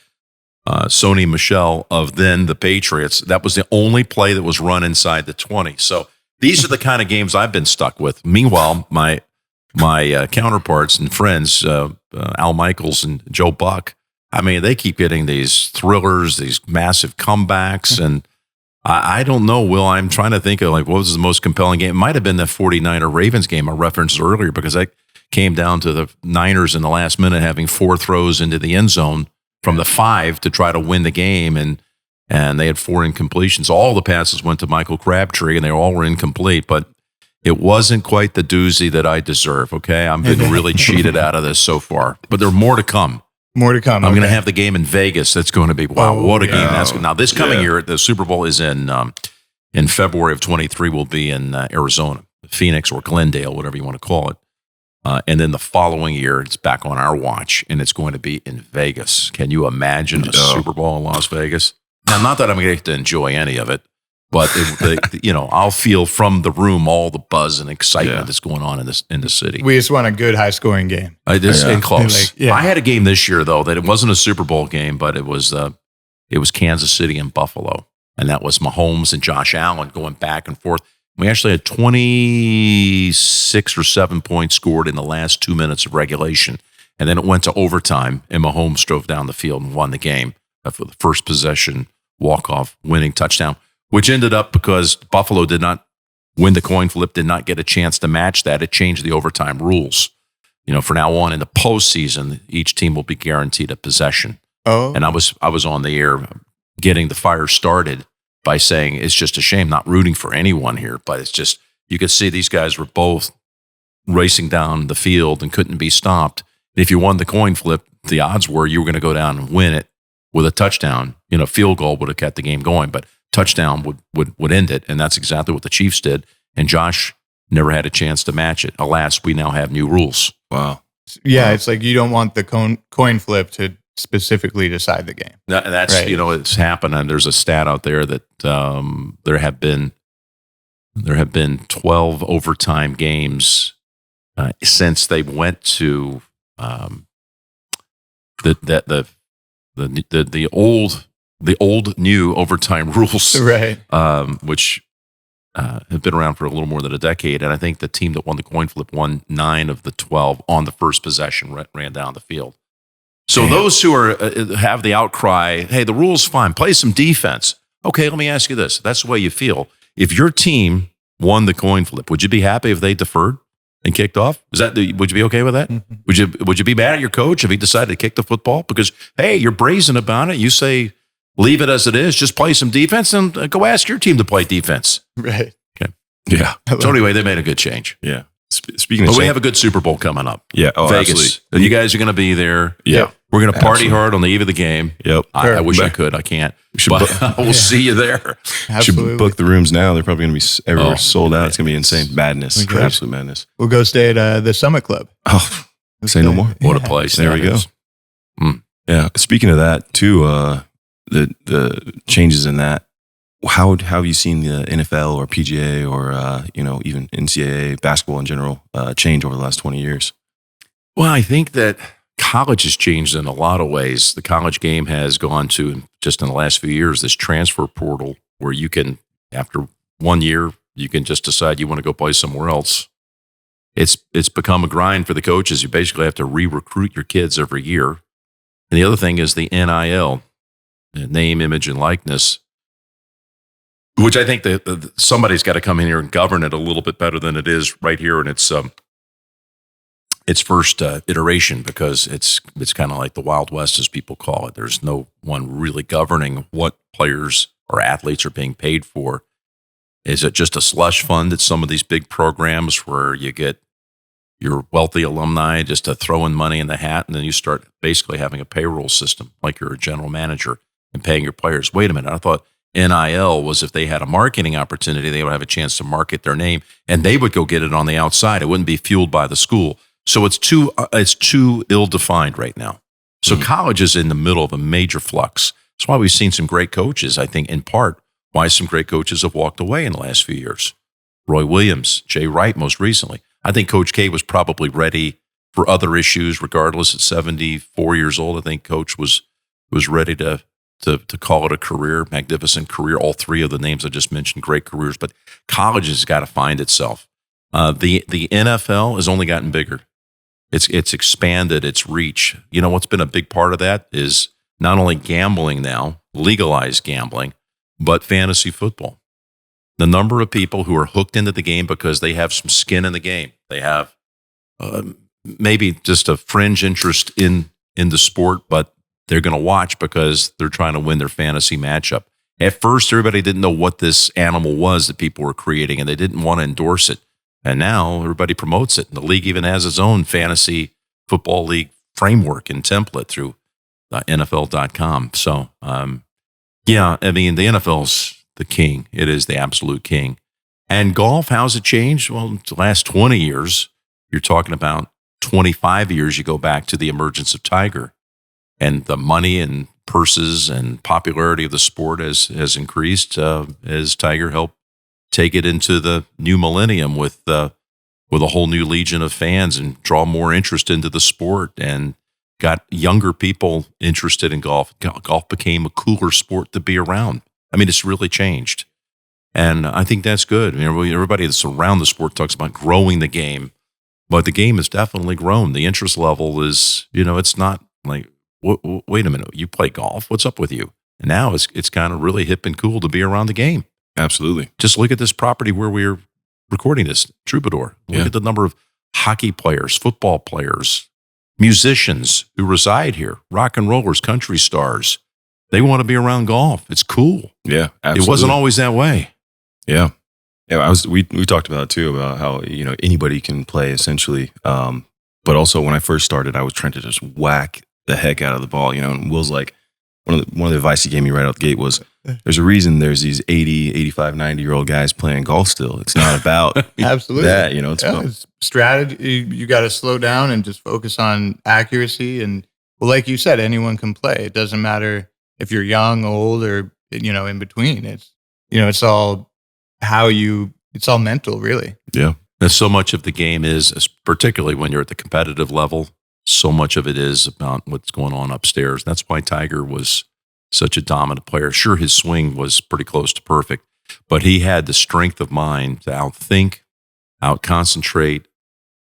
Sony Michel of then the Patriots. That was the only play that was run inside the 20. So these are the kind of games I've been stuck with. Meanwhile, my counterparts and friends, Al Michaels and Joe Buck, I mean, they keep getting these thrillers, these massive comebacks. And I don't know, Will, I'm trying to think of what was the most compelling game. It might have been the 49er Ravens game I referenced earlier, because I came down to the Niners in the last minute having 4 throws into the end zone from the 5 to try to win the game. And they had 4 incompletions. All the passes went to Michael Crabtree, and they all were incomplete. But it wasn't quite the doozy that I deserve, okay? I've been really cheated out of this so far. But there are more to come. More to come. I'm going to have the game in Vegas. That's going to be, wow, what a game. That's now this coming year, the Super Bowl is in February of 23. Will be in Arizona, Phoenix or Glendale, whatever you want to call it. And then the following year, it's back on our watch, and it's going to be in Vegas. Can you imagine a Super Bowl in Las Vegas? Now, not that I'm going to get to enjoy any of it, but I'll feel from the room all the buzz and excitement that's going on in the city. We just want a good high scoring game. And close. Yeah. I had a game this year though that it wasn't a Super Bowl game, but it was Kansas City and Buffalo, and that was Mahomes and Josh Allen going back and forth. We actually had 26 or 7 points scored in the last 2 minutes of regulation, and then it went to overtime, and Mahomes drove down the field and won the game for the first possession walk-off winning touchdown, which ended up because Buffalo did not win the coin flip, did not get a chance to match that. It changed the overtime rules. For now on in the postseason, each team will be guaranteed a possession. Oh, And I was on the air getting the fire started by saying it's just a shame, not rooting for anyone here, but it's just, you could see these guys were both racing down the field and couldn't be stopped. If you won the coin flip, the odds were you were going to go down and win it with a touchdown. Field goal would have kept the game going, but touchdown would end it. And that's exactly what the Chiefs did. And Josh never had a chance to match it. Alas, we now have new rules. Wow. Yeah, it's like you don't want the coin flip to specifically decide the game. That's Right. It's happened. And there's a stat out there that there have been 12 overtime games since they went to the old new overtime rules, Right. which have been around for a little more than a decade. And I think the team that won the coin flip won 9 of the 12 on the first possession, ran down the field. So those who have the outcry, hey, the rule's fine, play some defense. Okay, let me ask you this. That's the way you feel. If your team won the coin flip, would you be happy if they deferred and kicked off? Would you be okay with that? Mm-hmm. Would you be mad at your coach if he decided to kick the football? Because, hey, you're brazen about it. You say, leave it as it is, just play some defense, and go ask your team to play defense. Right. Yeah. So anyway, they made a good change. Yeah. Speaking of But we have a good Super Bowl coming up. Yeah. Oh, Vegas. absolutely. And you guys are going to be there. Yeah. We're going to party Absolutely. hard on the eve of the game. Yep. I wish I But could. I can't. we should But we'll see you there. Absolutely. should book the rooms now. They're probably going to be everywhere Oh, sold out. It's going to be insane. Madness. Okay. Absolute madness. We'll go stay at the Summit Club. Oh, say no more. What a Yeah. place. There we that go. is. Yeah. Speaking of that, too, the changes in that, how have you seen the NFL or PGA or, even NCAA basketball in general change over the last 20 years? Well, I think that college has changed in a lot of ways. The college game has gone to, just in the last few years, this transfer portal where you can, after 1 year, you can just decide you want to go play somewhere else. It's become a grind for the coaches. You basically have to re-recruit your kids every year. And the other thing is the NIL, name, image, and likeness, which I think that somebody's got to come in here and govern it a little bit better than it is right here in its first iteration, because it's kind of like the Wild West, as people call it. There's no one really governing what players or athletes are being paid for. Is it just a slush fund at some of these big programs where you get your wealthy alumni just to throw in money in the hat, and then you start basically having a payroll system like you're a general manager and paying your players? Wait a minute, I thought NIL was if they had a marketing opportunity, they would have a chance to market their name, and they would go get it on the outside. It wouldn't be fueled by the school. So it's too ill-defined right now. So college is in the middle of a major flux. That's why we've seen some great coaches, I think, in part, why some great coaches have walked away in the last few years. Roy Williams, Jay Wright most recently. I think Coach K was probably ready for other issues regardless. At 74 years old, I think Coach was ready to call it a career, magnificent career. All 3 of the names I just mentioned, great careers. But college has got to find itself. The NFL has only gotten bigger. It's expanded its reach. You know what's been a big part of that is not only gambling now, legalized gambling, but fantasy football. The number of people who are hooked into the game because they have some skin in the game. They have maybe just a fringe interest in the sport, but they're going to watch because they're trying to win their fantasy matchup. At first, everybody didn't know what this animal was that people were creating, and they didn't want to endorse it. And now everybody promotes it. And the league even has its own fantasy football league framework and template through NFL.com. So, yeah, I mean, the NFL's the king. It is the absolute king. And golf, how's it changed? Well, the last 20 years, you're talking about 25 years, you go back to the emergence of Tiger. And the money and purses and popularity of the sport has increased as Tiger helped take it into the new millennium with a whole new legion of fans and draw more interest into the sport and got younger people interested in golf. Golf became a cooler sport to be around. I mean, it's really changed. And I think that's good. I mean, everybody that's around the sport talks about growing the game, but the game has definitely grown. The interest level is, it's not like, wait a minute, you play golf? What's up with you? And now it's kind of really hip and cool to be around the game. Absolutely. Just look at this property where we're recording this, Troubadour. Look at the number of hockey players, football players, musicians who reside here, rock and rollers, country stars. They want to be around golf. It's cool. Yeah, absolutely. It wasn't always that way. Yeah. Yeah, we talked about it too, about how, anybody can play essentially. But also when I first started, I was trying to just whack the heck out of the ball, And Will's like, one of the advice he gave me right out the gate was, there's a reason there's these 80, 85, 90-year-old guys playing golf still. It's not about absolutely that, It's about, it's strategy. You got to slow down and just focus on accuracy. And well, like you said, anyone can play. It doesn't matter if you're young, old, or in between. It's it's all it's all mental, really. yeah. And so much of the game is, particularly when you're at the competitive level, so much of it is about what's going on upstairs. That's why Tiger was such a dominant player. Sure, his swing was pretty close to perfect, but he had the strength of mind to outthink, out-concentrate,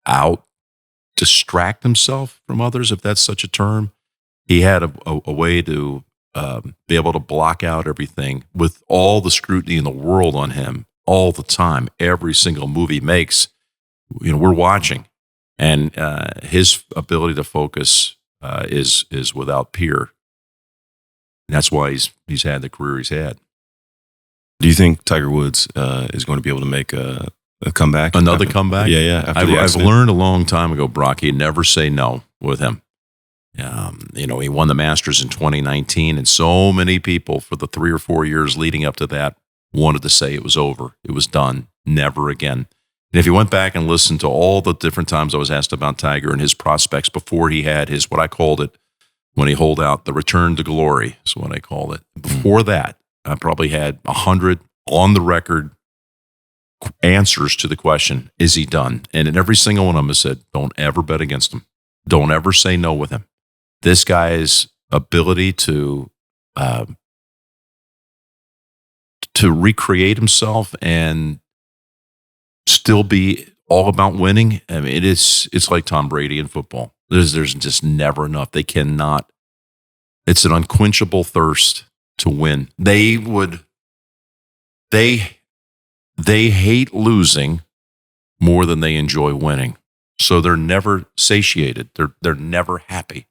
out-distract himself from others, if that's such a term. He had a way to be able to block out everything with all the scrutiny in the world on him all the time. Every single move he makes, we're watching. And his ability to focus is without peer. And that's why he's had the career he's had. Do you think Tiger Woods is going to be able to make a comeback? Another comeback? Yeah. I've learned a long time ago, Brock, you never say no with him. He won the Masters in 2019, and so many people for the 3 or 4 years leading up to that wanted to say it was over. It was done. Never again. And if you went back and listened to all the different times I was asked about Tiger and his prospects before he had his, what I called it, when he holed out, the return to glory is what I called it. Before that, I probably had 100 on the record answers to the question, is he done? And in every single one of them, I said, don't ever bet against him. Don't ever say no with him. This guy's ability to recreate himself and still be all about winning. I mean, it's like Tom Brady in football. There's just never enough. They cannot. It's an unquenchable thirst to win. They hate losing more than they enjoy winning. So they're never satiated. They're never happy,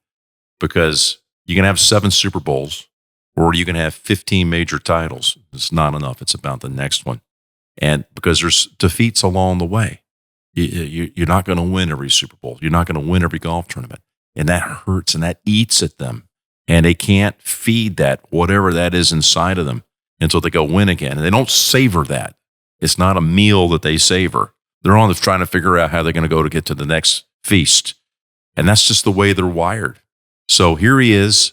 because you can have 7 Super Bowls or you can have 15 major titles. It's not enough. It's about the next one. And because there's defeats along the way. You're not going to win every Super Bowl. You're not going to win every golf tournament. And that hurts and that eats at them. And they can't feed that, whatever that is inside of them, until they go win again. And they don't savor that. It's not a meal that they savor. They're on trying to figure out how they're going to go to get to the next feast. And that's just the way they're wired. So here he is,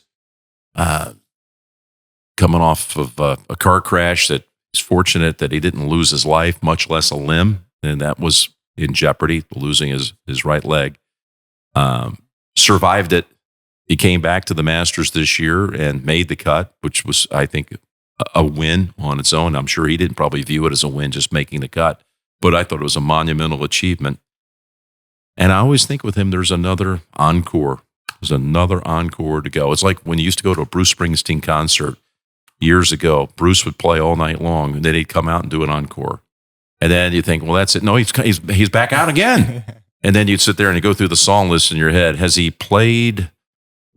coming off of a car crash that he's fortunate that he didn't lose his life, much less a limb. And that was in jeopardy, losing his right leg. Survived it. He came back to the Masters this year and made the cut, which was, I think, a win on its own. I'm sure he didn't probably view it as a win, just making the cut, but I thought it was a monumental achievement. And I always think with him, there's another encore. There's another encore to go. It's like when you used to go to a Bruce Springsteen concert years ago. Bruce would play all night long, and then he'd come out and do an encore. And then you think, well, that's it. No, he's back out again. And then you'd sit there and you go through the song list in your head. Has he played?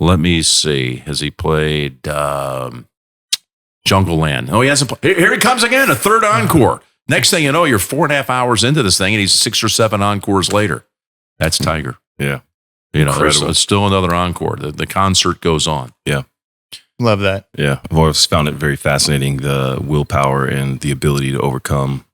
Let me see. Has he played Jungle Land? Oh, he hasn't played. Here he comes again, a third encore. Next thing you know, you're 4.5 hours into this thing, and he's 6 or 7 encores later. That's Tiger. Yeah. There's still another encore. The concert goes on. Yeah. Love that. Yeah. I've always found it very fascinating, the willpower and the ability to overcome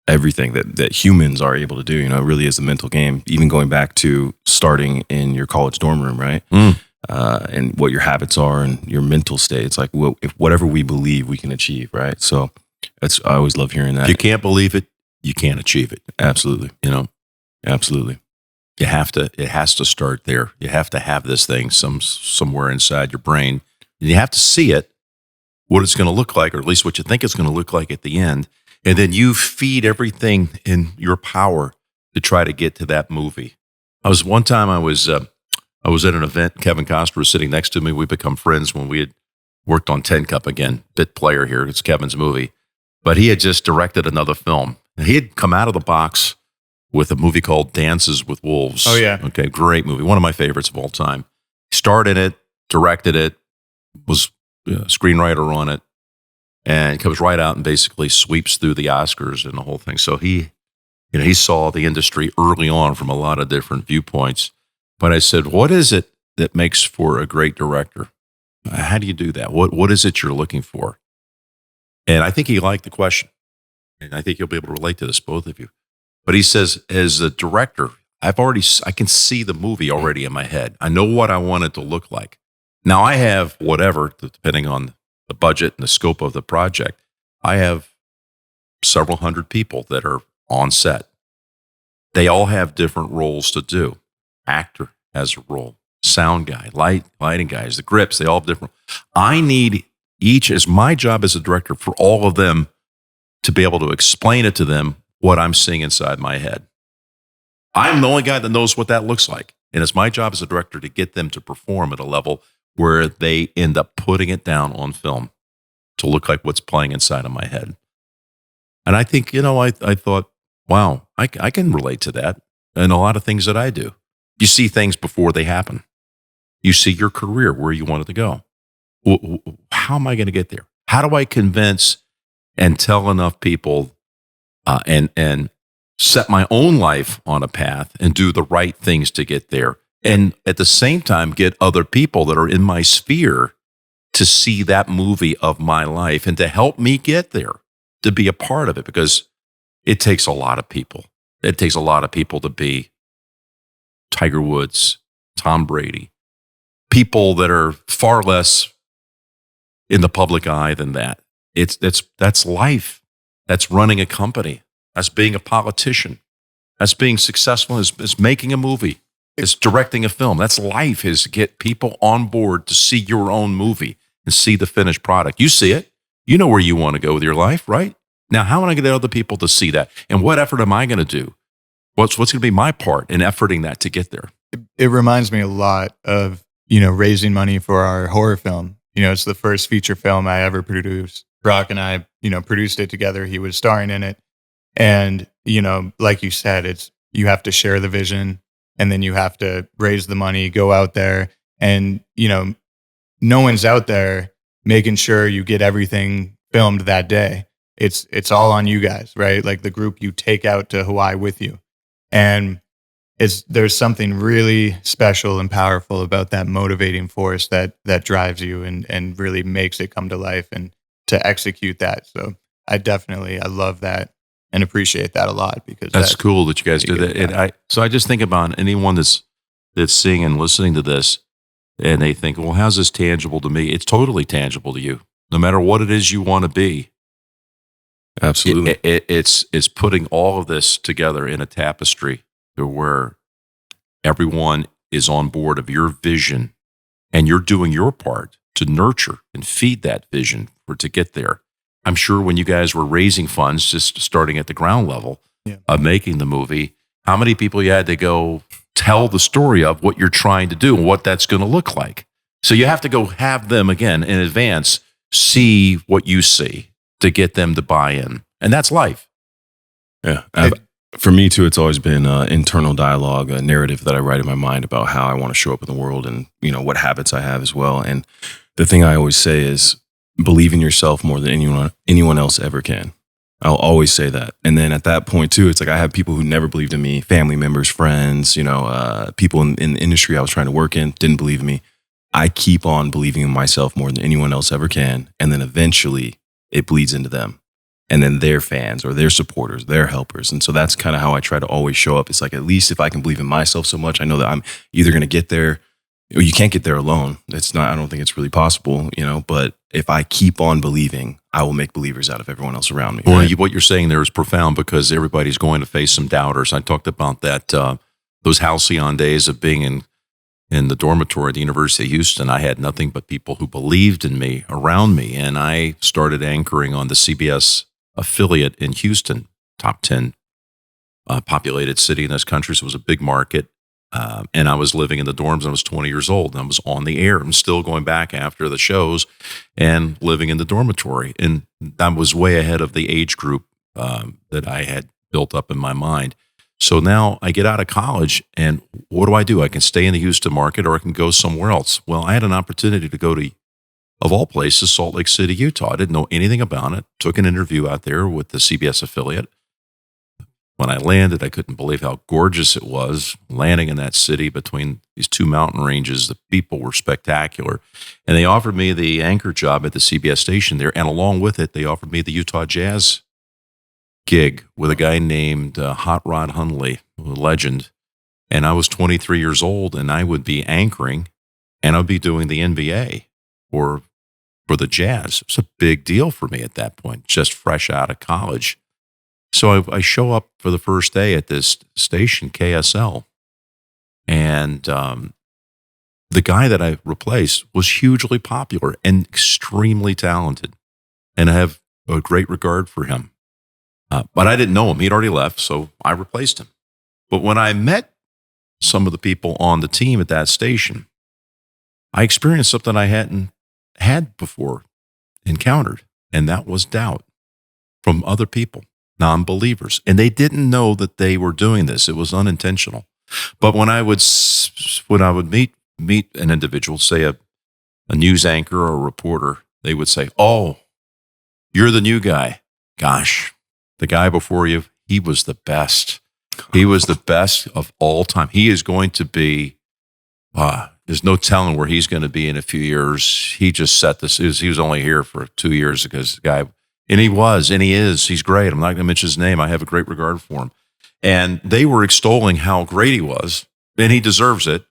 everything that humans are able to do. It really is a mental game, even going back to starting in your college dorm room, right? And what your habits are and your mental state. It's like, if whatever we believe we can achieve, right? So I always love hearing that. If you can't believe it, you can't achieve it. Absolutely. Absolutely. It has to start there. You have to have this thing somewhere inside your brain. And you have to see it, what it's going to look like, or at least what you think it's going to look like at the end. And then you feed everything in your power to try to get to that movie. One time I was at an event. Kevin Costner was sitting next to me. We become friends when we had worked on 10 Cup again. Bit player here. It's Kevin's movie. But he had just directed another film. And he had come out of the box with a movie called Dances with Wolves. Oh, yeah. Okay, great movie. One of my favorites of all time. He starred in it, directed it, was a screenwriter on it, and comes right out and basically sweeps through the Oscars and the whole thing. So he saw the industry early on from a lot of different viewpoints. But I said, what is it that makes for a great director? How do you do that? What is it you're looking for? And I think he liked the question. And I think you'll be able to relate to this, both of you. But he says, as a director, I can see the movie already in my head. I know what I want it to look like. Now I have whatever, depending on the budget and the scope of the project, I have several hundred people that are on set. They all have different roles to do. Actor has a role, sound guy, lighting guys, the grips, they all have different. I need each, as my job as a director, for all of them to be able to explain it to them what I'm seeing inside my head. I'm the only guy that knows what that looks like. And it's my job as a director to get them to perform at a level where they end up putting it down on film to look like what's playing inside of my head. And I think, I thought, wow, I can relate to that in a lot of things that I do. You see things before they happen. You see your career, where you want it to go. How am I going to get there? How do I convince and tell enough people and set my own life on a path and do the right things to get there? And at the same time, get other people that are in my sphere to see that movie of my life and to help me get there, to be a part of it, because it takes a lot of people. It takes a lot of people to be Tiger Woods, Tom Brady, people that are far less in the public eye than that. That's life. That's running a company. That's being a politician. That's being successful. Is making a movie. It's directing a film. That's life, is get people on board to see your own movie and see the finished product. You see it. You know where you want to go with your life, right? Now, how am I going to get other people to see that? And what effort am I going to do? What's going to be my part in efforting that to get there? It reminds me a lot of, raising money for our horror film. It's the first feature film I ever produced. Brock and I, produced it together. He was starring in it. And, like you said, you have to share the vision, and then you have to raise the money, go out there. And, no one's out there making sure you get everything filmed that day. It's all on you guys, right? Like the group you take out to Hawaii with you. And there's something really special and powerful about that motivating force that drives you and really makes it come to life and to execute that. So I love that and appreciate that a lot, because that's cool that you guys do that. And I just think about anyone that's seeing and listening to this, and they think, well, how's this tangible to me? It's totally tangible to you, no matter what it is you want to be. Absolutely. It's putting all of this together in a tapestry to where everyone is on board of your vision, and you're doing your part to nurture and feed that vision to get there. I'm sure when you guys were raising funds, just starting at the ground level of making the movie, how many people you had to go tell the story of what you're trying to do and what that's going to look like. So you have to go have them, again, in advance, see what you see to get them to buy in. And that's life. Yeah. For me, too, it's always been internal dialogue, a narrative that I write in my mind about how I want to show up in the world and, what habits I have as well. And the thing I always say is believe in yourself more than anyone else ever can. I'll always say that. And then at that point, too, it's like I have people who never believed in me, family members, friends, people in the industry I was trying to work in didn't believe in me. I keep on believing in myself more than anyone else ever can. And then eventually it bleeds into them. And then their fans or their supporters, their helpers. And so that's kind of how I try to always show up. It's like, at least if I can believe in myself so much, I know that I'm either going to get there, or you can't get there alone. I don't think it's really possible, but if I keep on believing, I will make believers out of everyone else around me. Well, right? what you're saying there is profound, because everybody's going to face some doubters. I talked about that, those halcyon days of being in the dormitory at the University of Houston. I had nothing but people who believed in me around me. And I started anchoring on the CBS affiliate in Houston, top 10 populated city in this country. So it was a big market. And I was living in the dorms. I was 20 years old, and I was on the air. I'm still going back after the shows and living in the dormitory. And I was way ahead of the age group that I had built up in my mind. So now I get out of college, and what do? I can stay in the Houston market, or I can go somewhere else. Well, I had an opportunity to go to, of all places, Salt Lake City, Utah. I didn't know anything about it. Took an interview out there with the CBS affiliate. when I landed, I couldn't believe how gorgeous it was landing in that city between these two mountain ranges. The people were spectacular. And they offered me the anchor job at the CBS station there. And along with it, they offered me the Utah Jazz gig with a guy named Hot Rod Hundley, a legend. And I was 23 years old, and I would be anchoring, and I'd be doing the NBA for the Jazz. It's a big deal for me at that point, just fresh out of college. So I show up for the first day at this station, KSL, and the guy that I replaced was hugely popular and extremely talented, and I have a great regard for him. But I didn't know him. He'd already left, so I replaced him. But when I met some of the people on the team at that station, I experienced something I hadn't had before encountered, and that was doubt from other people, non-believers. And they didn't know that they were doing this. It was unintentional. But when I would meet an individual, say a news anchor or a reporter, they would say, "Oh, you're the new guy. Gosh, the guy before you, he was the best. He was the best of all time. He is going to be, there's no telling where he's going to be in a few years. He just set this, he was only here for 2 years because the guy, and he was, and he is, he's great. I'm not going to mention his name. I have a great regard for him." And they were extolling how great he was, and he deserves it.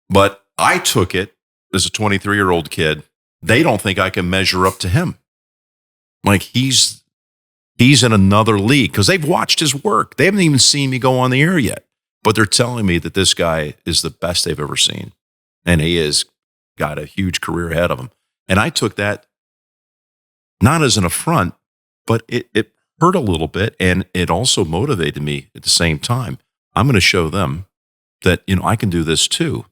But I took it as a 23-year-old kid. They don't think I can measure up to him. Like he's in another league because they've watched his work. They haven't even seen me go on the air yet, but they're telling me that this guy is the best they've ever seen. And he has got a huge career ahead of him. And I took that not as an affront, but it hurt a little bit. And it also motivated me at the same time. I'm going to show them that, I can do this too.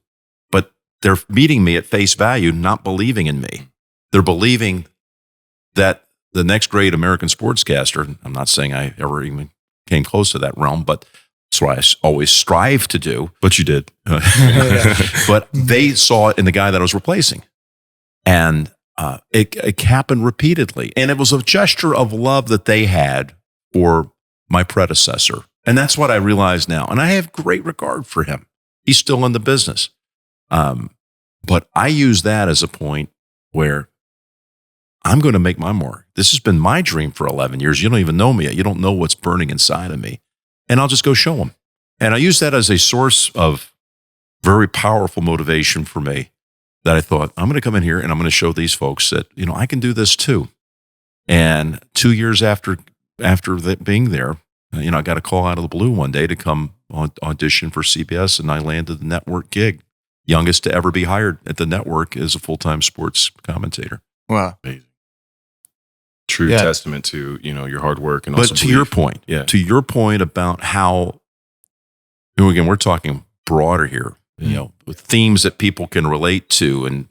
But they're meeting me at face value, not believing in me. They're believing that the next great American sportscaster, I'm not saying I ever even came close to that realm, but that's what I always strive to do. But you did. But they saw it in the guy that I was replacing. And it happened repeatedly. And it was a gesture of love that they had for my predecessor. And that's what I realize now. And I have great regard for him. He's still in the business. But I use that as a point where I'm going to make my mark. This has been my dream for 11 years. You don't even know me yet. You don't know what's burning inside of me. And I'll just go show them. And I use that as a source of very powerful motivation for me that I thought, I'm going to come in here and I'm going to show these folks that, I can do this too. And 2 years after being there, I got a call out of the blue one day to come audition for CBS, and I landed the network gig. Youngest to ever be hired at the network as a full-time sports commentator. Wow. Amazing. True testament to, your hard work. And also to your point about how, again, we're talking broader here, with themes that people can relate to and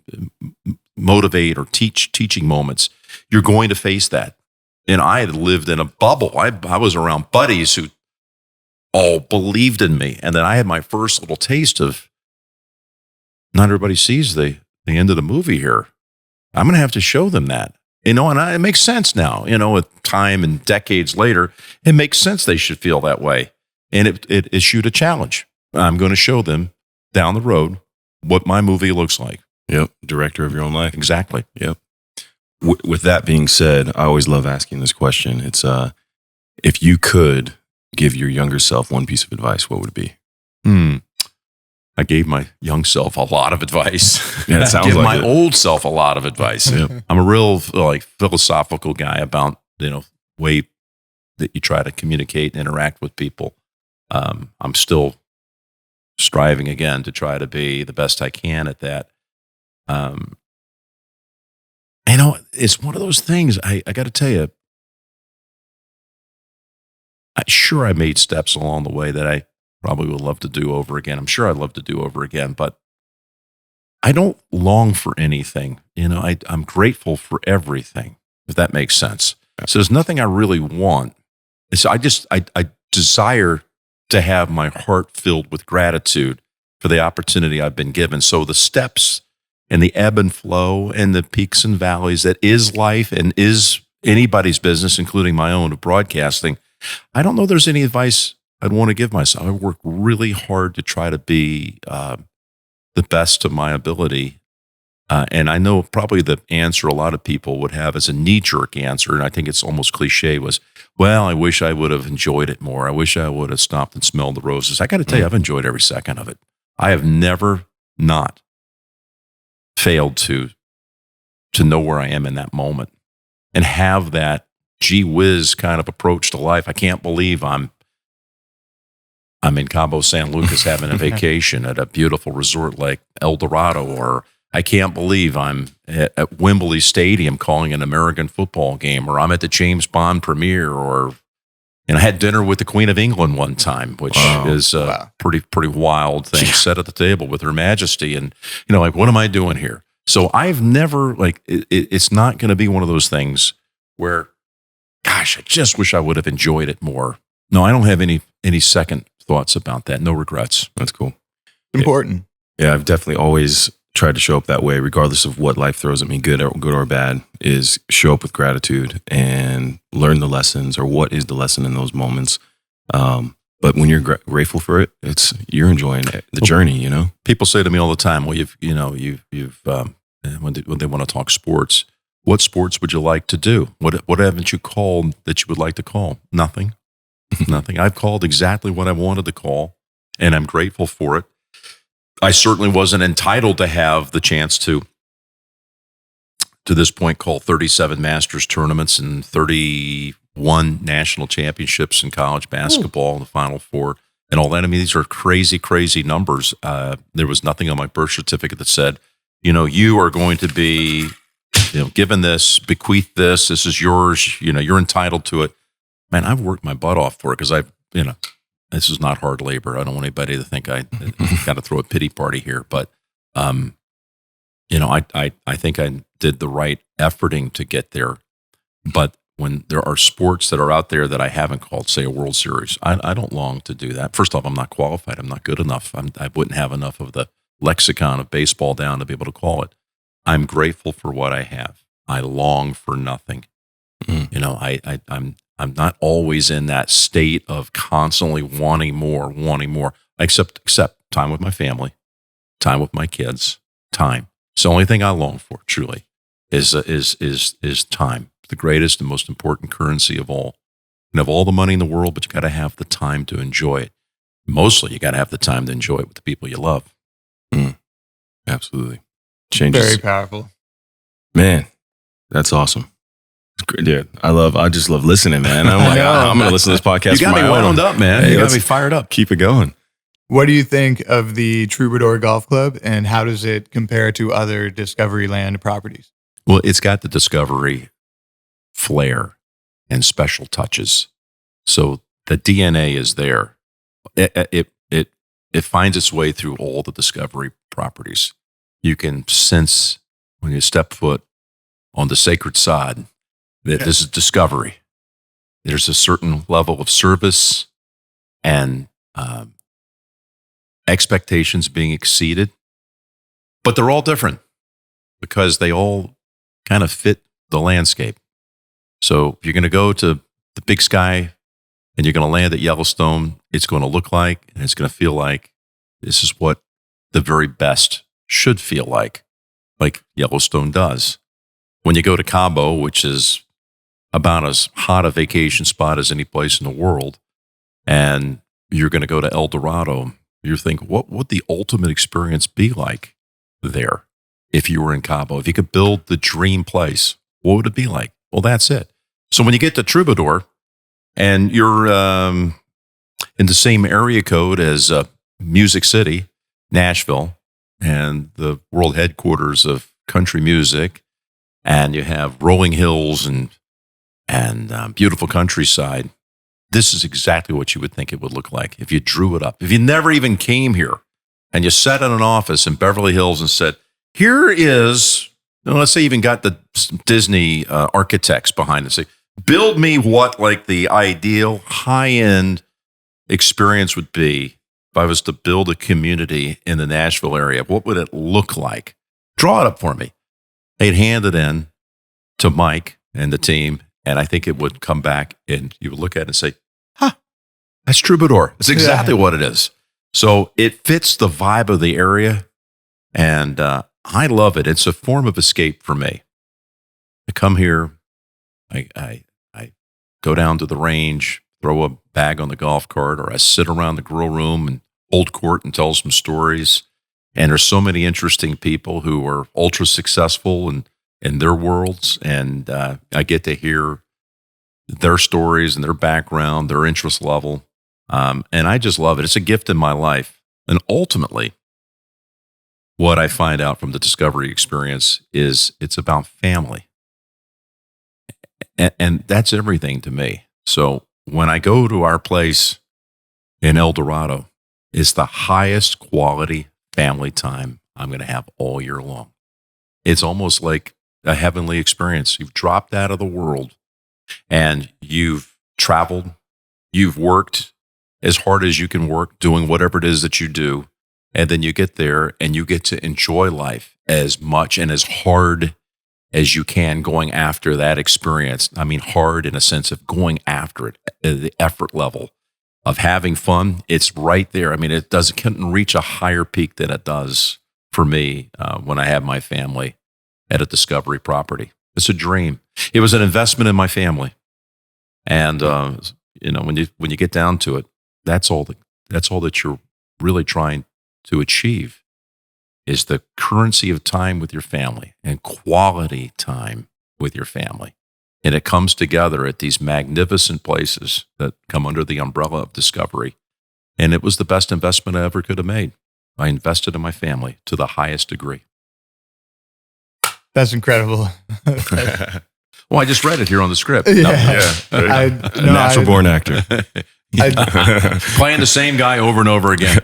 motivate or teaching moments. You're going to face that. And I had lived in a bubble. I was around buddies who all believed in me. And then I had my first little taste of, not everybody sees the end of the movie here. I'm going to have to show them that, and it makes sense now, with time and decades later, it makes sense they should feel that way. And it issued a challenge. I'm going to show them down the road what my movie looks like. Yep. Director of your own life. Exactly. Yep. With that being said, I always love asking this question. It's, if you could give your younger self one piece of advice, what would it be? I gave my young self a lot of advice. Yeah, it sounds give like my it. old self a lot of advice. Yep. I'm a real philosophical guy about way that you try to communicate and interact with people. I'm still striving again to try to be the best I can at that. It's one of those things. I got to tell you, I made steps along the way that I probably would love to do over again. I'm sure I'd love to do over again, but I don't long for anything. I'm grateful for everything, if that makes sense. So there's nothing I really want. So I desire to have my heart filled with gratitude for the opportunity I've been given. So the steps and the ebb and flow and the peaks and valleys that is life and is anybody's business, including my own, of broadcasting, I don't know there's any advice I'd want to give myself. I work really hard to try to be the best of my ability. And I know probably the answer a lot of people would have as a knee-jerk answer, and I think it's almost cliche, was, well, I wish I would have enjoyed it more. I wish I would have stopped and smelled the roses. I got to tell you, I've enjoyed every second of it. I have never not failed to know where I am in that moment and have that gee whiz kind of approach to life. I can't believe I'm in Cabo San Lucas having a vacation at a beautiful resort like El Dorado, or I can't believe I'm at Wembley Stadium calling an American football game, or I'm at the James Bond premiere, or I had dinner with the Queen of England one time, which is a pretty wild thing. Sat at the table with Her Majesty, and like, what am I doing here? So I've never it's not going to be one of those things where, gosh, I just wish I would have enjoyed it more. No, I don't have any second thoughts about that. No regrets. That's cool. Important. Yeah, I've definitely always tried to show up that way, regardless of what life throws at me, good or bad, is show up with gratitude and learn the lessons, or what is the lesson in those moments. But when you're grateful for it, you're enjoying the journey. People say to me all the time, well, when they want to talk sports, what sports would you like to do? What haven't you called that you would like to call? Nothing. Nothing. I've called exactly what I wanted to call, and I'm grateful for it. I certainly wasn't entitled to have the chance to this point, call 37 Masters tournaments and 31 national championships in college basketball, the Final Four, and all that. I mean, these are crazy, crazy numbers. There was nothing on my birth certificate that said, you are going to be, given this, bequeath this. This is yours. You're entitled to it. Man, I've worked my butt off for it because this is not hard labor. I don't want anybody to think I got to throw a pity party here, but I think I did the right efforting to get there. But when there are sports that are out there that I haven't called, say a World Series, I don't long to do that. First off, I'm not qualified. I'm not good enough. I wouldn't have enough of the lexicon of baseball down to be able to call it. I'm grateful for what I have. I long for nothing. I'm not always in that state of constantly wanting more, except time with my family, time with my kids, time. It's the only thing I long for, truly, is time. The greatest and most important currency of all. You can have all the money in the world, but you got to have the time to enjoy it. Mostly, you got to have the time to enjoy it with the people you love. Absolutely. Changes. Very powerful. Man, that's awesome. Dude, I just love listening, man. I'm like, I'm going to listen to this podcast. You got me wound up, man. You got me fired up. Keep it going. What do you think of the Troubadour Golf Club, and how does it compare to other Discovery Land properties? Well, it's got the Discovery flair and special touches. So the DNA is there. It finds its way through all the Discovery properties. You can sense when you step foot on the sacred sod that this is Discovery. There's a certain level of service and expectations being exceeded, but they're all different because they all kind of fit the landscape. So if you're going to go to the Big Sky and you're going to land at Yellowstone, it's going to look like and it's going to feel like this is what the very best should feel like Yellowstone does. When you go to Cabo, which is about as hot a vacation spot as any place in the world, and you're going to go to El Dorado, you think, what would the ultimate experience be like there if you were in Cabo? If you could build the dream place, what would it be like? Well, that's it. So when you get to Troubadour and you're in the same area code as Music City, Nashville, and the world headquarters of country music, and you have rolling hills and beautiful countryside, this is exactly what you would think it would look like if you drew it up. If you never even came here and you sat in an office in Beverly Hills and said, here is, let's say you even got the Disney architects behind it, say, build me what like the ideal high-end experience would be if I was to build a community in the Nashville area. What would it look like? Draw it up for me. They'd hand it in to Mike and the team, and I think it would come back and you would look at it and say, That's Troubadour. It's exactly what it is. So it fits the vibe of the area, and I love it. It's a form of escape for me. I come here, I go down to the range, throw a bag on the golf cart, or I sit around the grill room and hold court and tell some stories. And there's so many interesting people who are ultra successful in their worlds, and I get to hear their stories and their background, their interest level. And I just love it. It's a gift in my life. And ultimately, what I find out from the Discovery experience is it's about family. And that's everything to me. So when I go to our place in El Dorado, it's the highest quality family time I'm going to have all year long. It's almost like a heavenly experience. You've dropped out of the world and you've traveled, you've worked as hard as you can work, doing whatever it is that you do. And then you get there and you get to enjoy life as much and as hard as you can going after that experience. I mean, hard in a sense of going after it, the effort level of having fun. It's right there. I mean, it couldn't reach a higher peak than it does for me when I have my family at a Discovery property. It's a dream. It was an investment in my family. And, when you get down to it, that's all that you're really trying to achieve is the currency of time with your family and quality time with your family. And it comes together at these magnificent places that come under the umbrella of Discovery. And it was the best investment I ever could have made. I invested in my family to the highest degree. That's incredible. Well, I just read it here on the script. A natural-born actor. Playing the same guy over and over again.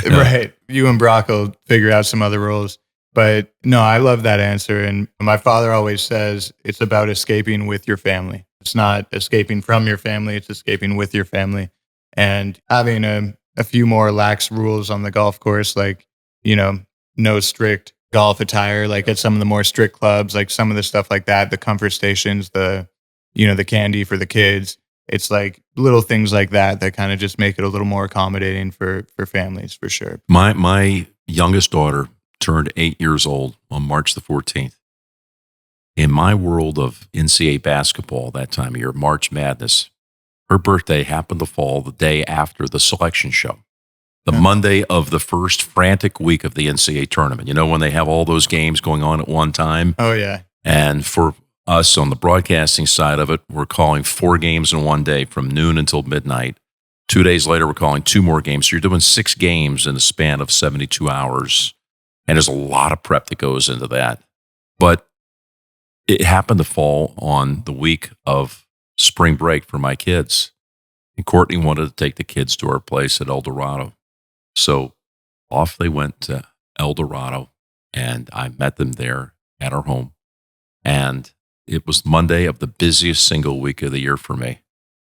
Right. You and Brock will figure out some other roles. But no, I love that answer. And my father always says it's about escaping with your family. It's not escaping from your family. It's escaping with your family. And having a few more lax rules on the golf course, like, no strict golf attire, like at some of the more strict clubs, like some of the stuff like that, the comfort stations, the candy for the kids. It's like little things like that kind of just make it a little more accommodating for families, for sure. My youngest daughter turned 8 years old on March the 14th. In my world of NCAA basketball that time of year, March Madness, her birthday happened to fall the day after the selection show, the Monday of the first frantic week of the NCAA tournament. When they have all those games going on at one time? Oh, yeah. And for us on the broadcasting side of it, we're calling 4 games in one day from noon until midnight. 2 days later, we're calling 2 more games. So you're doing 6 games in a span of 72 hours. And there's a lot of prep that goes into that. But it happened to fall on the week of spring break for my kids. And Courtney wanted to take the kids to our place at El Dorado. So off they went to El Dorado, and I met them there at our home. And it was Monday of the busiest single week of the year for me.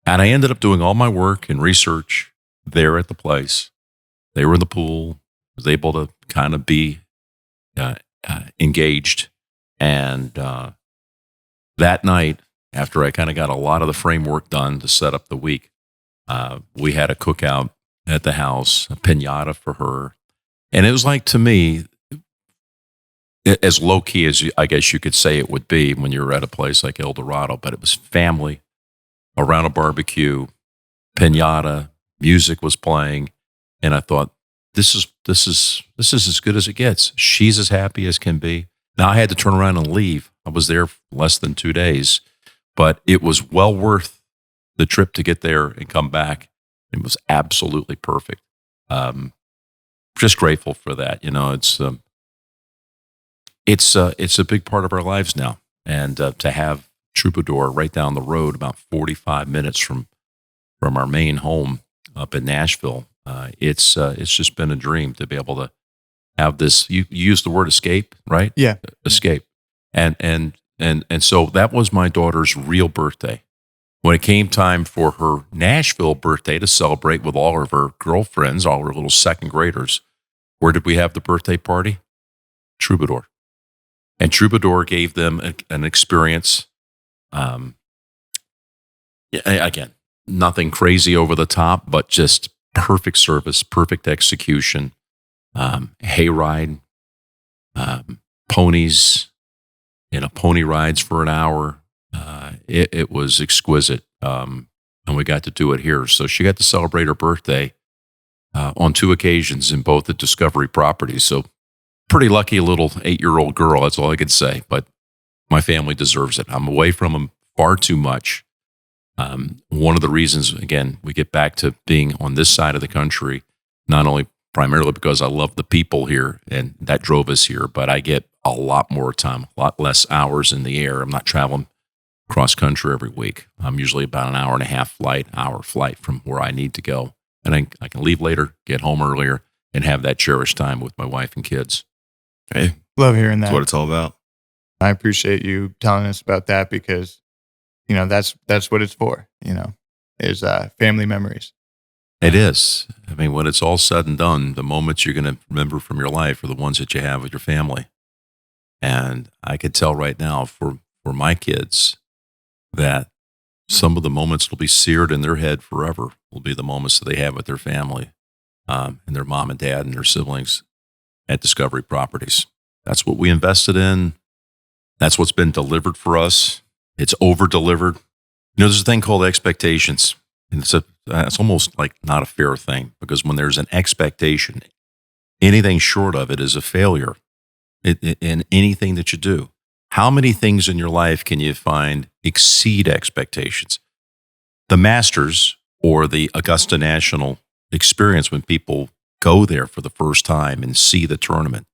And I ended up doing all my work and research there at the place. They were in the pool, was able to kind of be engaged. And that night, after I kind of got a lot of the framework done to set up the week, we had a cookout at the house, a piñata for her. And it was like, to me, as low-key as I guess you could say it would be when you're at a place like El Dorado, but it was family around a barbecue, piñata, music was playing, and I thought, this is as good as it gets. She's as happy as can be. Now I had to turn around and leave. I was there for less than 2 days, but it was well worth the trip to get there and come back. It was absolutely perfect. Just grateful for that. It's a big part of our lives now, and to have Troubadour right down the road, about 45 minutes from our main home up in Nashville, it's just been a dream to be able to have this. You use the word escape, right? Yeah, escape, and so that was my daughter's real birthday. When it came time for her Nashville birthday to celebrate with all of her girlfriends, all her little second graders, where did we have the birthday party? Troubadour. And Troubadour gave them an experience. Again, nothing crazy over the top, but just perfect service, perfect execution. Hayride, ponies, pony rides for an hour. It was exquisite. And we got to do it here. So she got to celebrate her birthday on 2 occasions in both the Discovery properties. So pretty lucky little 8-year-old girl. That's all I could say. But my family deserves it. I'm away from them far too much. One of the reasons, again, we get back to being on this side of the country, not only primarily because I love the people here and that drove us here, but I get a lot more time, a lot less hours in the air. I'm not traveling cross country every week. I'm usually about an hour and a half hour flight from where I need to go. And I can leave later, get home earlier, and have that cherished time with my wife and kids. Hey, Love hearing that. that's what it's all about. I appreciate you telling us about that because, that's what it's for, is family memories. It is. I mean, when it's all said and done, the moments you're going to remember from your life are the ones that you have with your family. And I could tell right now for my kids that some of the moments that will be seared in their head forever will be the moments that they have with their family and their mom and dad and their siblings at Discovery Properties. That's what we invested in. That's what's been delivered for us. It's over-delivered. There's a thing called expectations. And it's almost like not a fair thing because when there's an expectation, anything short of it is a failure in anything that you do. How many things in your life can you find exceed expectations? The Masters or the Augusta National experience when people go there for the first time and see the tournament,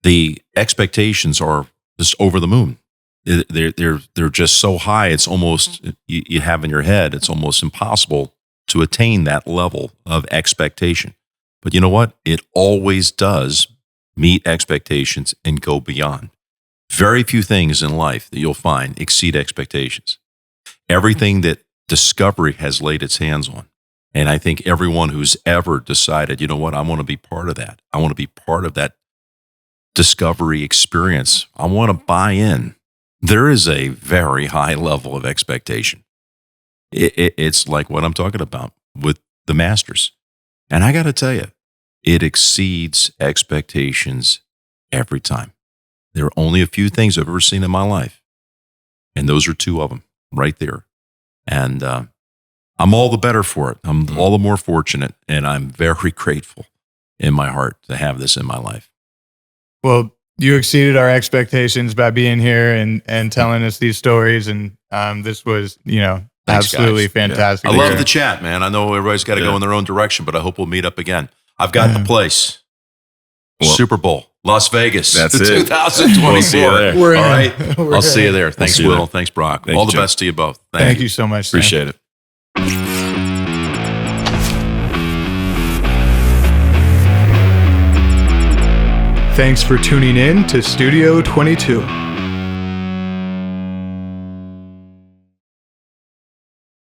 the expectations are just over the moon. They're just so high. It's almost, you have in your head, it's almost impossible to attain that level of expectation. But you know what? It always does meet expectations and go beyond. Very few things in life that you'll find exceed expectations. Everything that Discovery has laid its hands on. And I think everyone who's ever decided, you know what, I want to be part of that. I want to be part of that Discovery experience. I want to buy in. There is a very high level of expectation. It's like what I'm talking about with the Masters. And I got to tell you, it exceeds expectations every time. There are only a few things I've ever seen in my life. And those are 2 of them right there. And I'm all the better for it. I'm all the more fortunate. And I'm very grateful in my heart to have this in my life. Well, you exceeded our expectations by being here and telling us these stories. And this was, Thanks, absolutely guys. fantastic. I love the chat, man. I know everybody's got to go in their own direction, but I hope we'll meet up again. I've got the place. Well, Super Bowl, Las Vegas. That's the it. 2024. We'll see you there. We're All in. right. We're I'll see you in. there. Thanks, see you Will. there. Thanks, Brock. Thank All you, the Joe. best to you both. Thank you so much. Sam. Appreciate it. Thanks for tuning in to Studio 22.